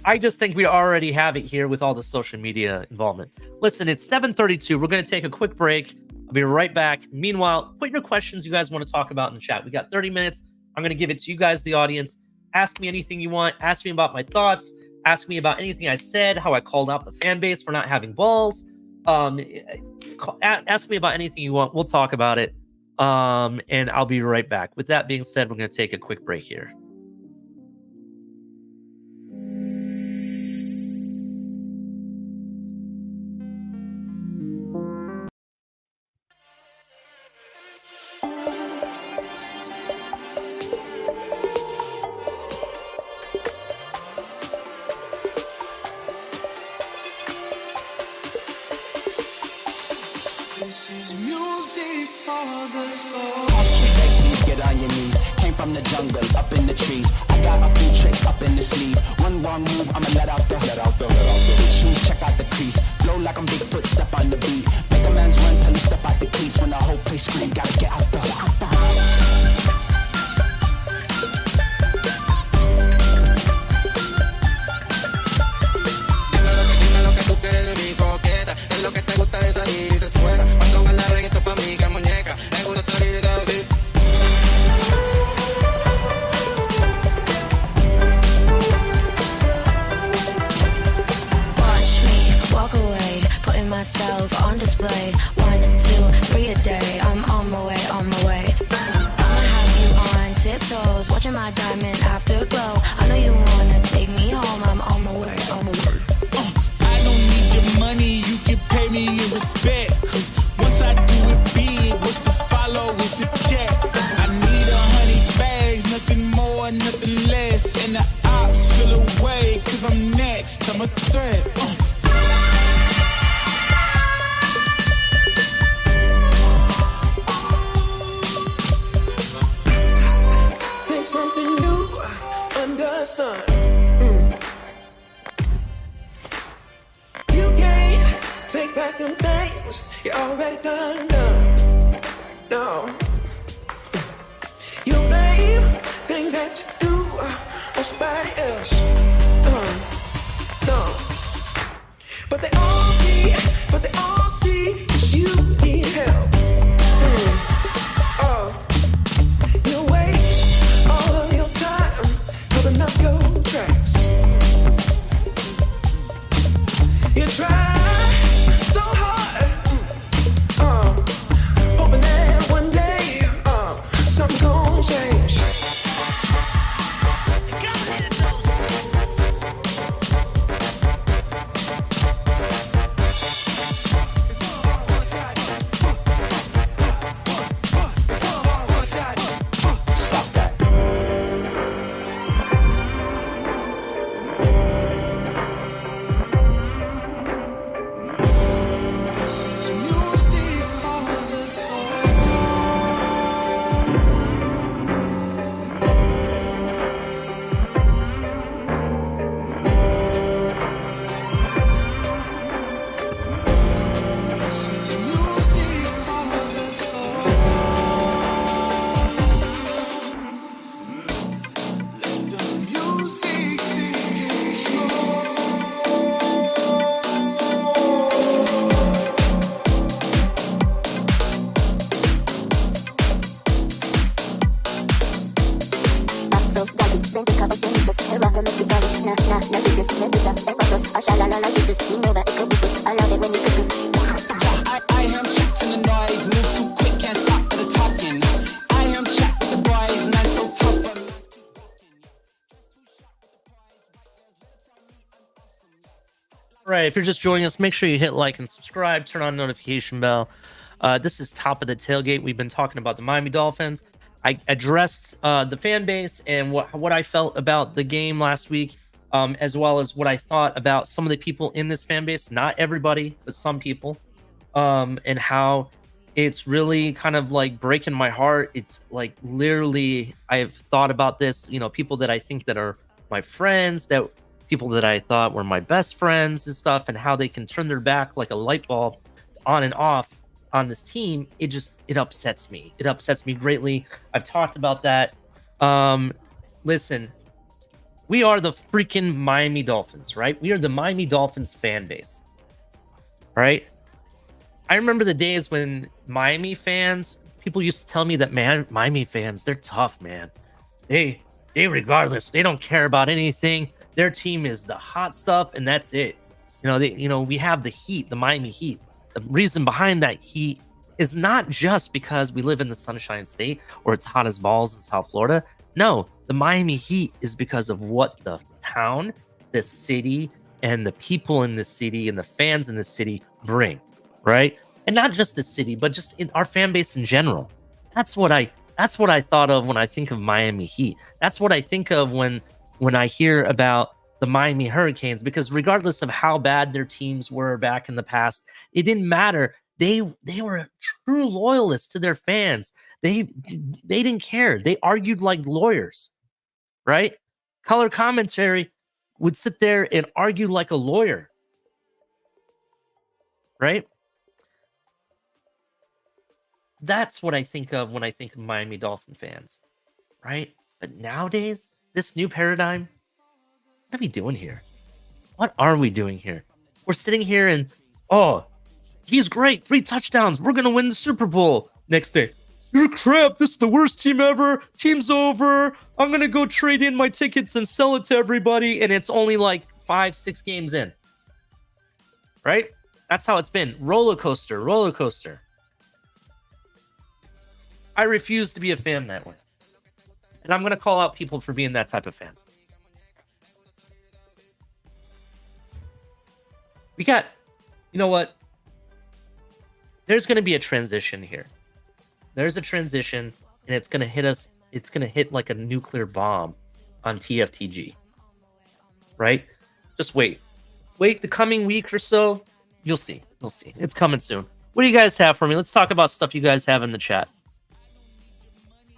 I just think we already have it here with all the social media involvement. Listen, it's 7:32. We're going to take a quick break. I'll be right back. Meanwhile, put your questions you guys want to talk about in the chat. We got 30 minutes. I'm going to give it to you guys, the audience. Ask me anything you want. Ask me about my thoughts. Ask me about anything I said, how I called out the fan base for not having balls. Ask me about anything you want. We'll talk about it. And I'll be right back. With that being said, we're going to take a quick break here. This is music for the soul. Get on your knees. Came from the jungle, up in the trees. I got a few tricks up in the sleeve. One wrong move, I'ma let out the big shoes, check out the crease. Blow like I'm Bigfoot, step on the beat. Make a man's run till he step out the cleats. When the whole place scream, gotta get out the myself on display. 1, 2, 3 a day. I'm on my way, on my way. I'ma have you on tiptoes, watching my diamond afterglow. I know you wanna take me home. I'm on my way, on my way. I don't need your money, you can pay me in respect. Cause once I do it big, what's to follow is a check. I need 100 bags, nothing more, nothing less. And the ops feel away, cause I'm next, I'm a threat. Something new under the sun. You can't take back them things you already done. No. You blame things that you do on somebody else. No. But they all see that you need help. You waste all of your time covering up your tracks. You try so hard, hoping that one day something gon' change. Right, if you're just joining us, make sure you hit like and subscribe, turn on notification bell. This is Top of the Tailgate. We've been talking about the Miami Dolphins. I addressed the fan base and what I felt about the game last week, as well as what I thought about some of the people in this fan base, not everybody, but some people, and how it's really kind of like breaking my heart. It's like literally, I've thought about this, people that I think that are my friends, that people that I thought were my best friends and stuff, and how they can turn their back like a light bulb on and off on this team. It upsets me. It upsets me greatly. I've talked about that. Listen, we are the freaking Miami Dolphins, right? We are the Miami Dolphins fan base, right? I remember the days when Miami fans, people used to tell me that, man, Miami fans, they're tough, man. They regardless, they don't care about anything. Their team is the hot stuff, and that's it. We have the Heat, the Miami Heat. The reason behind that heat is not just because we live in the Sunshine State or it's hot as balls in South Florida. No, the Miami Heat is because of what the town, the city, and the people in the city and the fans in the city bring, right? And not just the city, but just in our fan base in general. That's what I thought of when I think of Miami Heat. That's what I think of when I hear about the Miami Hurricanes, because regardless of how bad their teams were back in the past, it didn't matter. They were true loyalists to their fans. They didn't care. They argued like lawyers, right? Color commentary would sit there and argue like a lawyer, right? That's what I think of when I think of Miami Dolphin fans, right? But nowadays, this new paradigm, what are we doing here? What are we doing here? We're sitting here and, oh, he's great. 3 touchdowns. We're going to win the Super Bowl. Next day, you're crap. This is the worst team ever. Team's over. I'm going to go trade in my tickets and sell it to everybody. And it's only like 5-6 games in. Right? That's how it's been. Roller coaster. I refuse to be a fan that way. And I'm going to call out people for being that type of fan. We got, you know what? There's going to be a transition here. There's a transition, and it's going to hit us. It's going to hit like a nuclear bomb on TFTG. Right? Just wait. Wait the coming week or so. You'll see. It's coming soon. What do you guys have for me? Let's talk about stuff you guys have in the chat.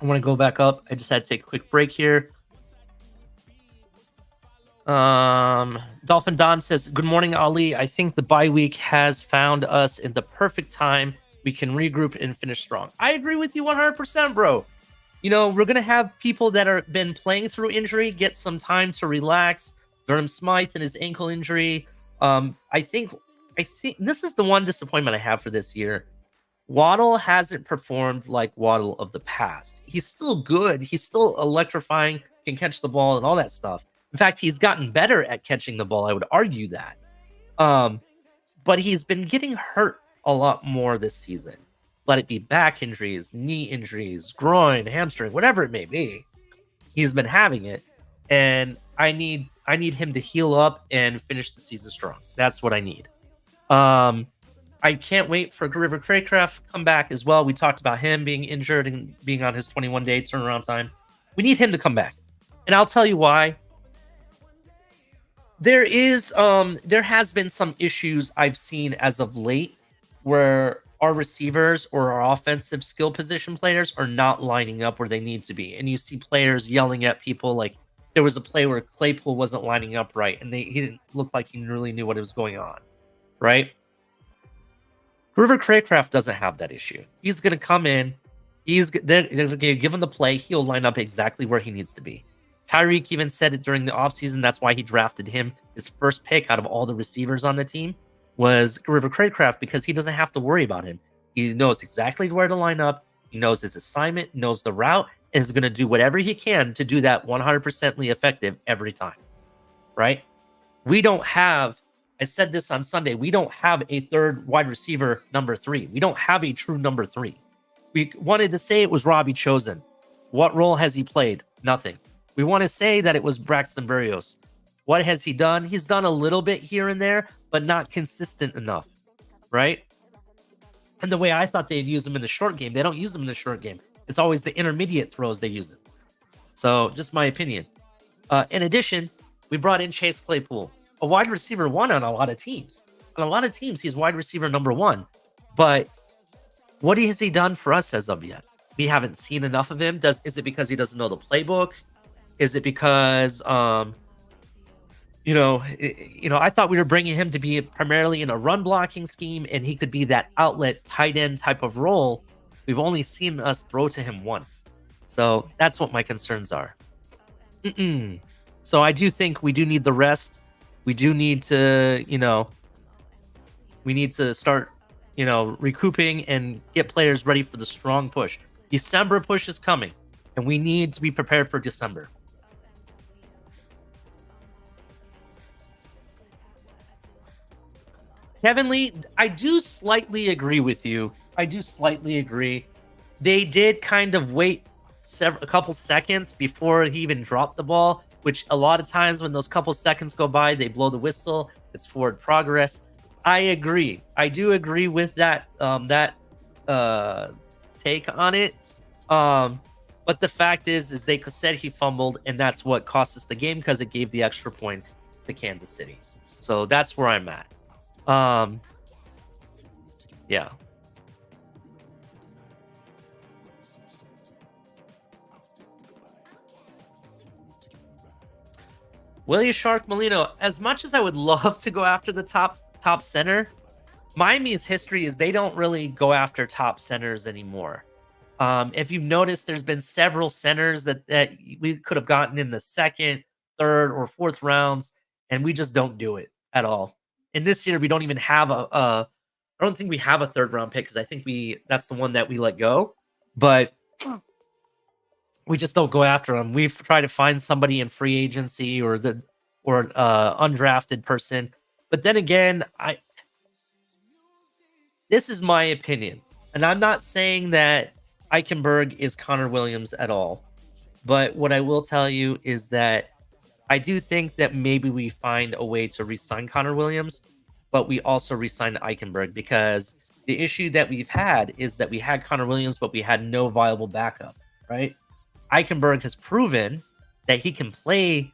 I want to go back up. I just had to take a quick break here. Dolphin Don says, good morning, Ali. I think the bye week has found us in the perfect time. We can regroup and finish strong. I agree with you 100%, bro. We're going to have people that are been playing through injury get some time to relax. Durham Smythe and his ankle injury. I think this is the one disappointment I have for this year. Waddle hasn't performed like Waddle of the past. He's still good. He's still electrifying, can catch the ball and all that stuff. In fact, he's gotten better at catching the ball. I would argue that. But he's been getting hurt a lot more this season. Let it be back injuries, knee injuries, groin, hamstring, whatever it may be. He's been having it. And I need him to heal up and finish the season strong. That's what I need. I can't wait for River Craycraft to come back as well. We talked about him being injured and being on his 21-day turnaround time. We need him to come back. And I'll tell you why. There has been some issues I've seen as of late where our receivers or our offensive skill position players are not lining up where they need to be. And you see players yelling at people. Like there was a play where Claypool wasn't lining up right, and he didn't look like he really knew what was going on, right? River Craycraft doesn't have that issue. He's going to come in. They're going to give him the play. He'll line up exactly where he needs to be. Tyreek even said it during the offseason. That's why he drafted him. His first pick out of all the receivers on the team was River Craycraft because he doesn't have to worry about him. He knows exactly where to line up. He knows his assignment, knows the route, and is going to do whatever he can to do that 100% effective every time, right? We don't have, I said this on Sunday, we don't have a third wide receiver number 3. We don't have a true number 3. We wanted to say it was Robbie Chosen. What role has he played? Nothing. We want to say that it was Braxton Berrios. What has he done? He's done a little bit here and there, but not consistent enough, right? And the way I thought they'd use him in the short game, they don't use him in the short game. It's always the intermediate throws they use him. So just my opinion. In addition, we brought in Chase Claypool, a wide receiver 1 on a lot of teams. On a lot of teams, he's wide receiver number 1. But what has he done for us as of yet? We haven't seen enough of him. Is it because he doesn't know the playbook? Is it because, I thought we were bringing him to be primarily in a run blocking scheme, and he could be that outlet tight end type of role. We've only seen us throw to him once. So that's what my concerns are. So I do think we do need the rest. We do need to, we need to start, recouping and get players ready for the strong push. December push is coming, and we need to be prepared for December. Kevin Lee, I do slightly agree with you. I do slightly agree. They did kind of wait a couple seconds before he even dropped the ball, which a lot of times when those couple seconds go by, they blow the whistle. It's forward progress. I agree. I do agree with that take on it. But the fact is they said he fumbled, and that's what cost us the game because it gave the extra points to Kansas City. So that's where I'm at. Yeah. Willie Shark Molino, as much as I would love to go after the top center, Miami's history is they don't really go after top centers anymore. If you've noticed, there's been several centers that we could have gotten in the second, third, or fourth rounds, and we just don't do it at all. And this year, we don't even have I don't think we have a third round pick because I think that's the one that we let go. But we just don't go after them. We've tried to find somebody in free agency or undrafted person. But then again, this is my opinion. And I'm not saying that Eichenberg is Connor Williams at all. But what I will tell you is that I do think that maybe we find a way to re-sign Connor Williams, but we also re-sign Eichenberg because the issue that we've had is that we had Connor Williams, but we had no viable backup, right? Eichenberg has proven that he can play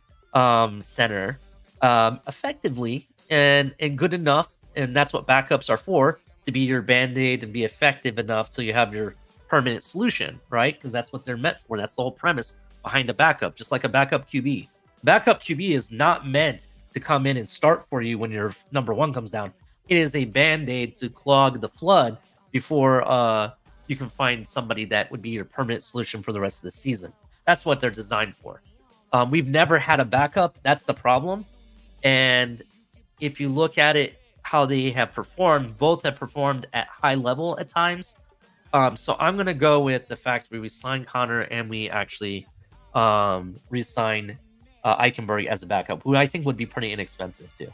center effectively and good enough, and that's what backups are for, to be your Band-Aid and be effective enough till you have your permanent solution, right? Because that's what they're meant for. That's the whole premise behind a backup, just like a backup QB. Backup QB is not meant to come in and start for you when your number 1 comes down. It is a Band-Aid to clog the flood before you can find somebody that would be your permanent solution for the rest of the season. That's what they're designed for. We've never had a backup. That's the problem. And if you look at it, how they have performed, both have performed at high level at times. So I'm going to go with the fact we signed Connor and we actually re-sign Eichenberg as a backup, who I think would be pretty inexpensive too.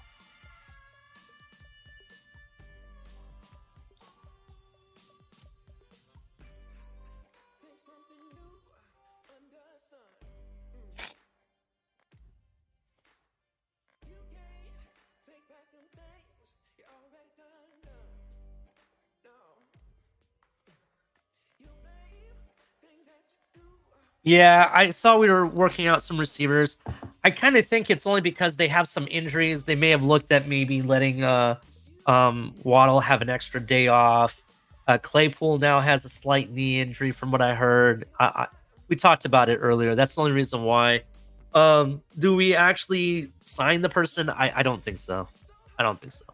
Yeah, I saw we were working out some receivers. I kind of think it's only because they have some injuries. They may have looked at maybe letting Waddle have an extra day off. Claypool now has a slight knee injury from what I heard. We talked about it earlier. That's the only reason why. Do we actually sign the person? I don't think so. I don't think so.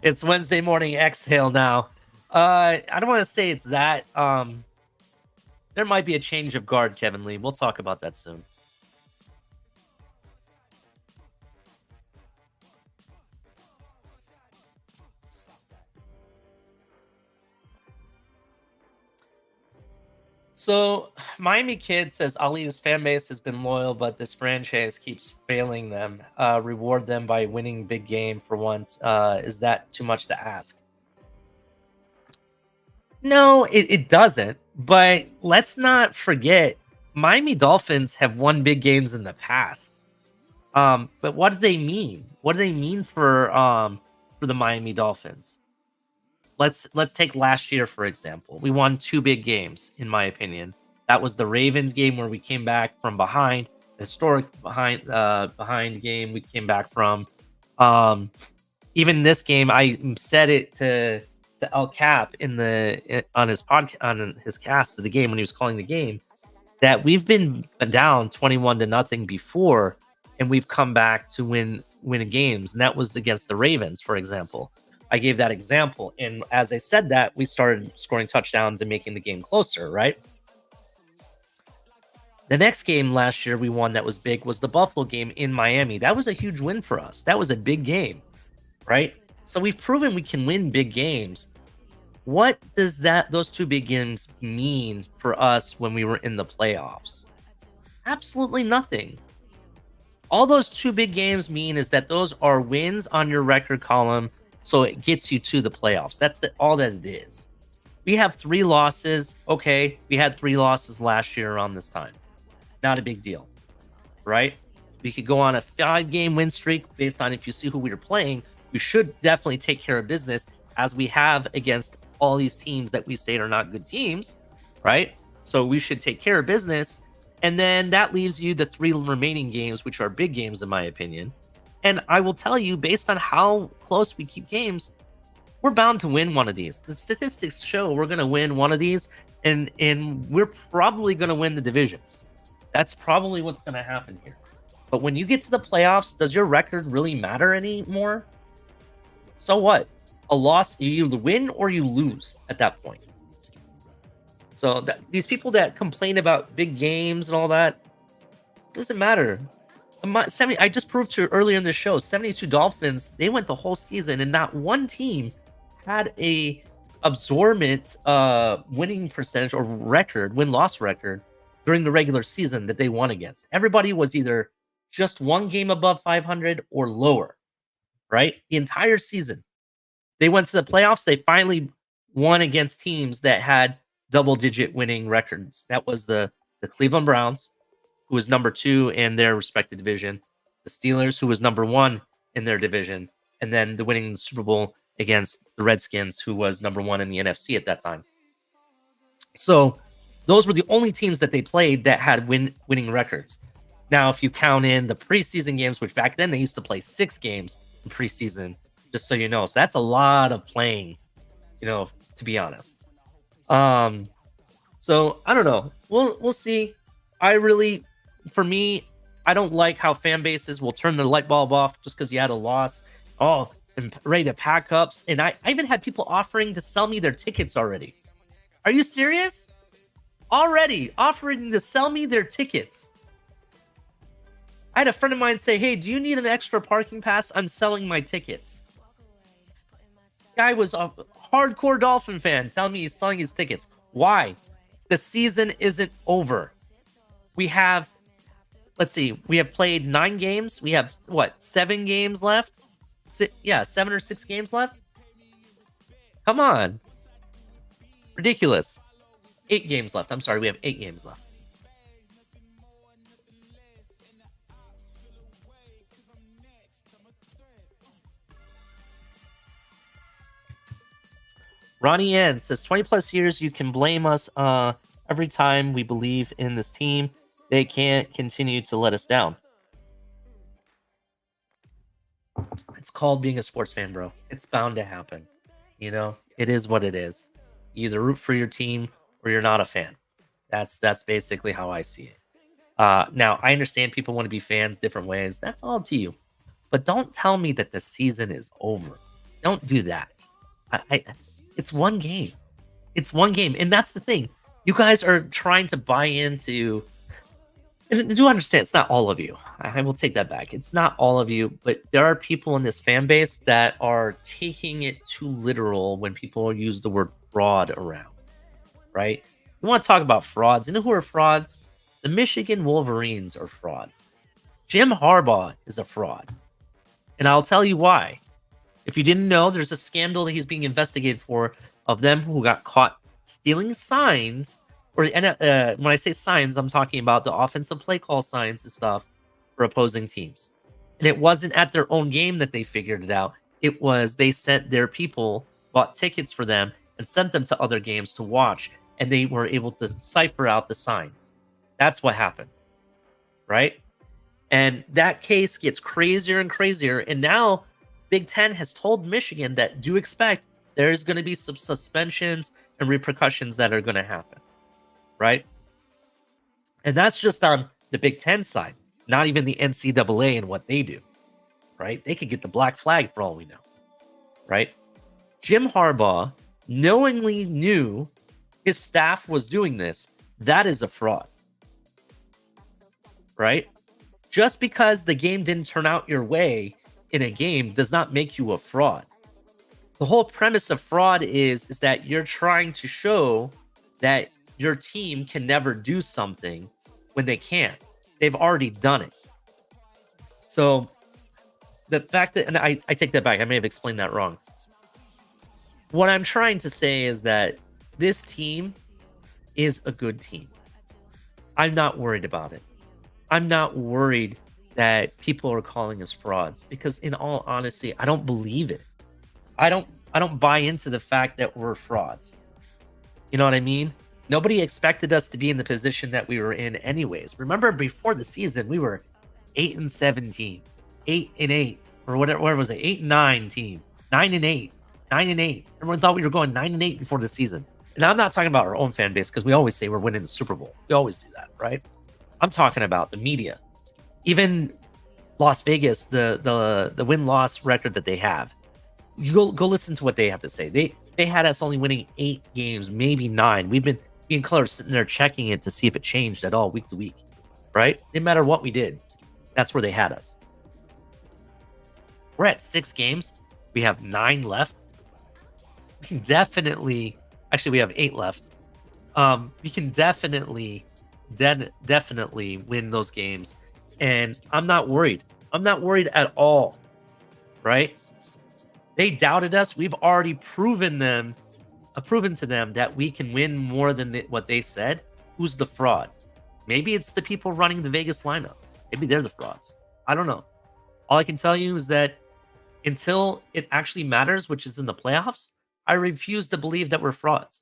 It's Wednesday morning exhale now. I don't want to say it's that. There might be a change of guard, Kevin Lee. We'll talk about that soon. So, Miami Kid says Ali's fan base has been loyal, but this franchise keeps failing them. Reward them by winning big game for once. Is that too much to ask? No, it doesn't. But let's not forget, Miami Dolphins have won big games in the past. But what do they mean? What do they mean for the Miami Dolphins? Let's take last year, for example. We won 2 big games, in my opinion. That was the Ravens game where we came back from behind, historic behind game we came back from. Even this game, I said it to El Cap on his podcast, on his cast of the game when he was calling the game, that we've been down 21-0 before, and we've come back to win games, and that was against the Ravens, for example. I gave that example, and as I said that, we started scoring touchdowns and making the game closer, right? The next game last year we won that was big was the Buffalo game in Miami. That was a huge win for us. That was a big game, right? So we've proven we can win big games. What does those 2 big games mean for us when we were in the playoffs? Absolutely nothing. All those 2 big games mean is that those are wins on your record column, so it gets you to the playoffs. That's all that it is. We have 3 losses. Okay, we had 3 losses last year around this time. Not a big deal, right? We could go on a 5-game win streak based on if you see who we are playing. We should definitely take care of business, as we have against all these teams that we say are not good teams, right? So we should take care of business. And then that leaves you the 3 remaining games, which are big games, in my opinion. And I will tell you, based on how close we keep games, we're bound to win one of these. The statistics show we're going to win one of these, and we're probably going to win the division. That's probably what's going to happen here. But when you get to the playoffs, does your record really matter anymore? So what? A loss, you either win or you lose at that point. So these people that complain about big games and all that, doesn't matter. I just proved to you earlier in the show, 72 Dolphins, they went the whole season and not one team had a absorbent winning percentage or record, win-loss record during the regular season that they won against. Everybody was either just 1 game above 500 or lower, right? The entire season. They went to the playoffs. They finally won against teams that had double-digit winning records. That was the Cleveland Browns, who was number 2 in their respective division, the Steelers, who was number 1 in their division, and then the winning the Super Bowl against the Redskins, who was number 1 in the NFC at that time. So those were the only teams that they played that had winning records. Now, if you count in the preseason games, which back then they used to play 6 games in preseason, just so you know. So that's a lot of playing, to be honest. So I don't know. We'll see. For me, I don't like how fan bases will turn the light bulb off just because you had a loss. Oh, and ready to pack ups. And I even had people offering to sell me their tickets already. Are you serious? Already offering to sell me their tickets. I had a friend of mine say, "Hey, do you need an extra parking pass? I'm selling my tickets." Guy was a hardcore Dolphin fan telling me he's selling his tickets. Why? The season isn't over. We have, we have played 9 games. We have, 7 games left? 7 or 6 games left? Come on. Ridiculous. 8 games left. I'm sorry, we have 8 games left. Ronnie N says, 20 plus years, you can blame us every time we believe in this team. They can't continue to let us down. It's called being a sports fan, bro. It's bound to happen. It is what it is. You either root for your team or you're not a fan. That's basically how I see it. Now, I understand people want to be fans different ways. That's all up to you. But don't tell me that the season is over. Don't do that. It's one game. It's one game. And that's the thing. You guys are trying to buy into... And do understand, it's not all of you. I will take that back. It's not all of you, but there are people in this fan base that are taking it too literal when people use the word fraud around, right? We want to talk about frauds. You know who are frauds? The Michigan Wolverines are frauds. Jim Harbaugh is a fraud. And I'll tell you why. If you didn't know, there's a scandal that he's being investigated for of them who got caught stealing signs. When I say signs, I'm talking about the offensive play call signs and stuff for opposing teams. And it wasn't at their own game that they figured it out. It was they sent their people, bought tickets for them, and sent them to other games to watch. And they were able to cipher out the signs. That's what happened. Right? And that case gets crazier and crazier. And now Big Ten has told Michigan that do expect there's going to be some suspensions and repercussions that are going to happen. Right? And that's just on the Big Ten side, not even the NCAA and what they do. Right? They could get the black flag for all we know. Right? Jim Harbaugh knowingly knew his staff was doing this. That is a fraud. Right? Just because the game didn't turn out your way in a game does not make you a fraud. The whole premise of fraud is that you're trying to show that your team can never do something when they can't. They've already done it. So the fact that, and I take that back, I may have explained that wrong. What I'm trying to say is that this team is a good team. I'm not worried about it. I'm not worried that people are calling us frauds because, in all honesty, I don't believe it. I don't buy into the fact that we're frauds. You know what I mean? Nobody expected us to be in the position that we were in anyways. Remember, before the season, we were 8-17, 8-8, or whatever. Where was it? 8-9 team, 9-8, 9-8. Everyone thought we were going 9-8 before the season. And I'm not talking about our own fan base because we always say we're winning the Super Bowl. We always do that, right? I'm talking about the media. Even Las Vegas, the win-loss record that they have. You go listen to what they have to say. They had us only winning 8 games, maybe 9. We've been, me and Color sitting there checking it to see if it changed at all week to week, right? Didn't matter what we did. That's where they had us. We're at 6 games. We have 9 left. We can definitely, actually we have 8 left. We can definitely win those games. And I'm not worried. I'm not worried at all, right? They doubted us. We've already proven to them that we can win more than what they said. Who's the fraud? Maybe it's the people running the Vegas lineup. Maybe they're the frauds. I don't know. All I can tell you is that until it actually matters, which is in the playoffs, I refuse to believe that we're frauds.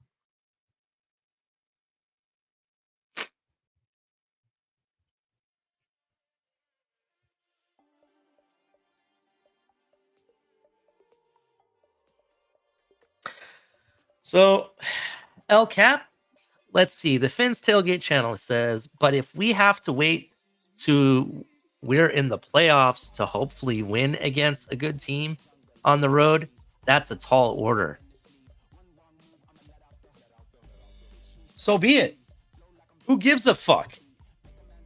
So, El Cap, let's see. The Finn's Tailgate channel says, but if we have to wait to we're in the playoffs to hopefully win against a good team on the road, that's a tall order. So be it. Who gives a fuck?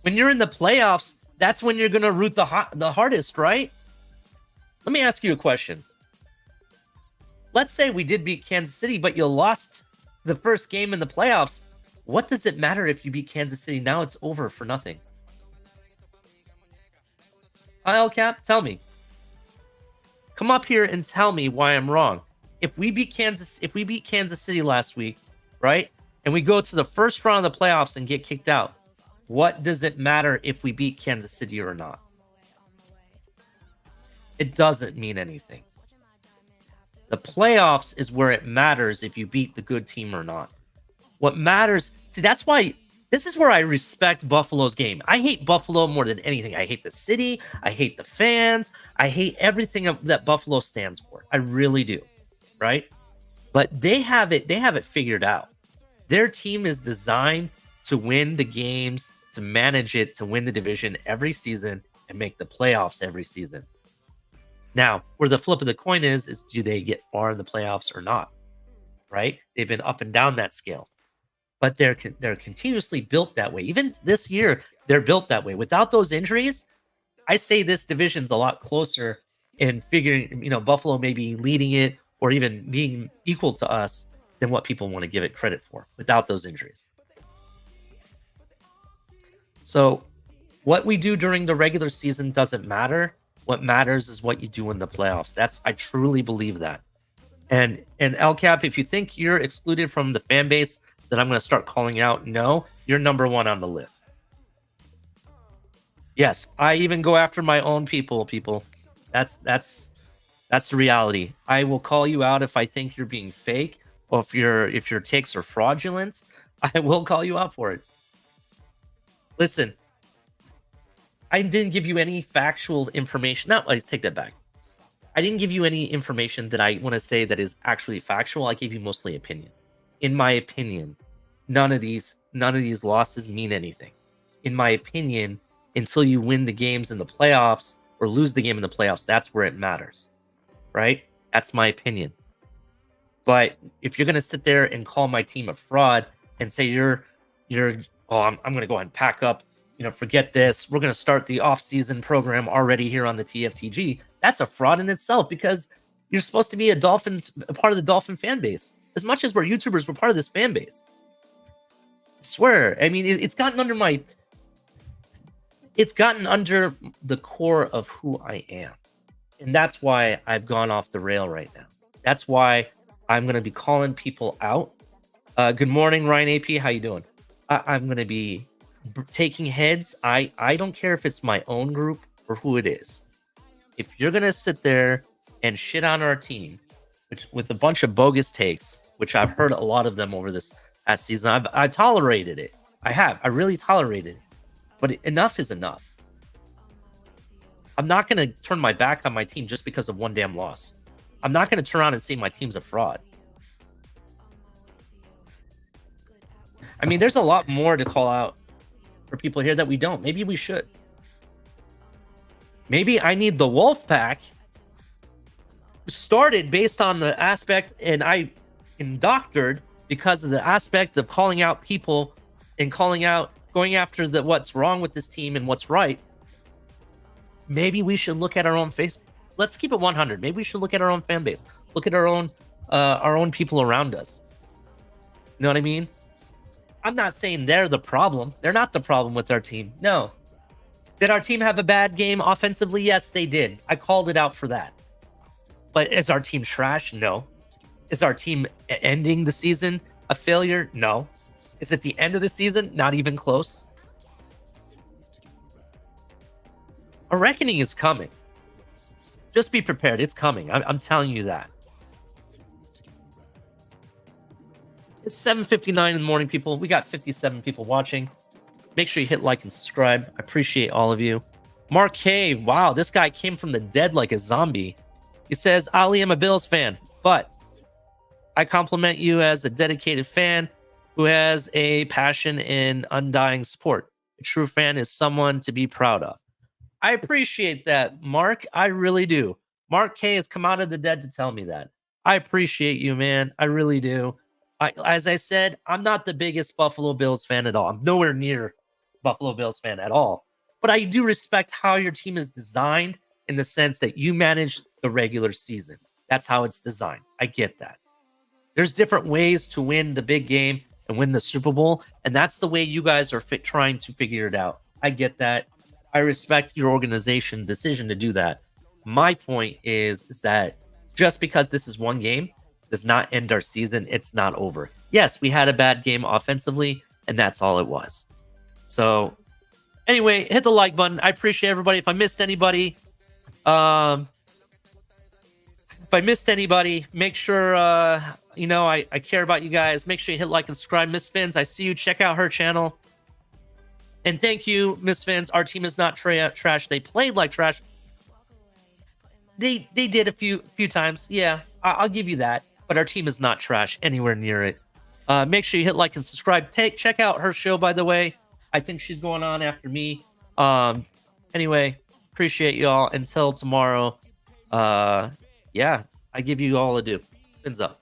When you're in the playoffs, that's when you're going to root the hardest, right? Let me ask you a question. Let's say we did beat Kansas City, but you lost the first game in the playoffs. What does it matter if you beat Kansas City? Now it's over for nothing. El Cap, tell me. Come up here and tell me why I'm wrong. If we beat Kansas City last week, right? And we go to the first round of the playoffs and get kicked out. What does it matter if we beat Kansas City or not? It doesn't mean anything. The playoffs is where it matters if you beat the good team or not. What matters, see, that's why this is where I respect Buffalo's game. I hate Buffalo more than anything. I hate the city. I hate the fans. I hate everything that Buffalo stands for. I really do, right? But they have it figured out. Their team is designed to win the games, to manage it, to win the division every season and make the playoffs every season. Now, where the flip of the coin is do they get far in the playoffs or not? Right? They've been up and down that scale. But they're continuously built that way. Even this year, they're built that way. Without those injuries, I say this division's a lot closer in figuring, Buffalo may be leading it or even being equal to us than what people want to give it credit for without those injuries. So what we do during the regular season doesn't matter. What matters is what you do in the playoffs. I truly believe that. And El Cap, if you think you're excluded from the fan base that I'm going to start calling out, no, you're number 1 on the list. Yes, I even go after my own people. That's the reality. I will call you out if I think you're being fake, or if your takes are fraudulent. I will call you out for it. Listen, I didn't give you any factual information. No, I take that back. I didn't give you any information that I want to say that is actually factual. I gave you mostly opinion. In my opinion, none of these losses mean anything. In my opinion, until you win the games in the playoffs or lose the game in the playoffs, that's where it matters. Right? That's my opinion. But if you're gonna sit there and call my team a fraud and say I'm gonna go ahead and pack up, forget this. We're gonna start the off-season program already here on the TFTG. That's a fraud in itself, because you're supposed to be a part of the Dolphin fan base. As much as we're YouTubers, we're part of this fan base. I swear. I mean, it's gotten under the core of who I am. And that's why I've gone off the rail right now. That's why I'm going to be calling people out. Good morning, Ryan AP. How you doing? I'm going to be taking heads. I don't care if it's my own group or who it is. If you're going to sit there and shit on our team with a bunch of bogus takes, which I've heard a lot of them over this past season, I've tolerated it. I really tolerated it. But enough is enough. I'm not going to turn my back on my team just because of one damn loss. I'm not going to turn around and say my team's a fraud. I mean, there's a lot more to call out for people here that we don't. Maybe we should. Maybe I need the wolf pack started based on the aspect, and I indoctored because of the aspect of calling out people and going after what's wrong with this team and what's right. Maybe we should look at our own face. Let's keep it 100. Maybe we should look at our own fan base. Look at our own people around us. You know what I mean? I'm not saying they're the problem. They're not the problem with our team. No. Did our team have a bad game offensively? Yes, they did. I called it out for that. But is our team trash? No. Is our team ending the season a failure? No. Is it the end of the season? Not even close. A reckoning is coming. Just be prepared. It's coming. I'm telling you that. It's 7:59 in the morning, people. We got 57 people watching. Make sure you hit like and subscribe. I appreciate all of you. Mark K. Wow, this guy came from the dead like a zombie. He says, Ali, I'm a Bills fan, but I compliment you as a dedicated fan who has a passion and undying support. A true fan is someone to be proud of. I appreciate that, Mark. I really do. Mark K has come out of the dead to tell me that. I appreciate you, man. I really do. As I said, I'm not the biggest Buffalo Bills fan at all. I'm nowhere near Buffalo Bills fan at all. But I do respect how your team is designed, in the sense that you manage the regular season. That's how it's designed. I get that. There's different ways to win the big game and win the Super Bowl, and that's the way you guys are trying to figure it out. I get that. I respect your organization's decision to do that. My point is that just because this is one game does not end our season. It's not over. Yes, we had a bad game offensively, and that's all it was. So anyway, hit the like button. I appreciate everybody. If I missed anybody, make sure, I care about you guys. Make sure you hit like and subscribe. Miss Fins, I see you. Check out her channel. And thank you, Miss Fins. Our team is not trash. They played like trash. They did a few times. Yeah, I'll give you that. But our team is not trash anywhere near it. Make sure you hit like and subscribe. Check out her show, by the way. I think she's going on after me. Anyway, appreciate y'all. Until tomorrow. I give you all adieu. Fins up.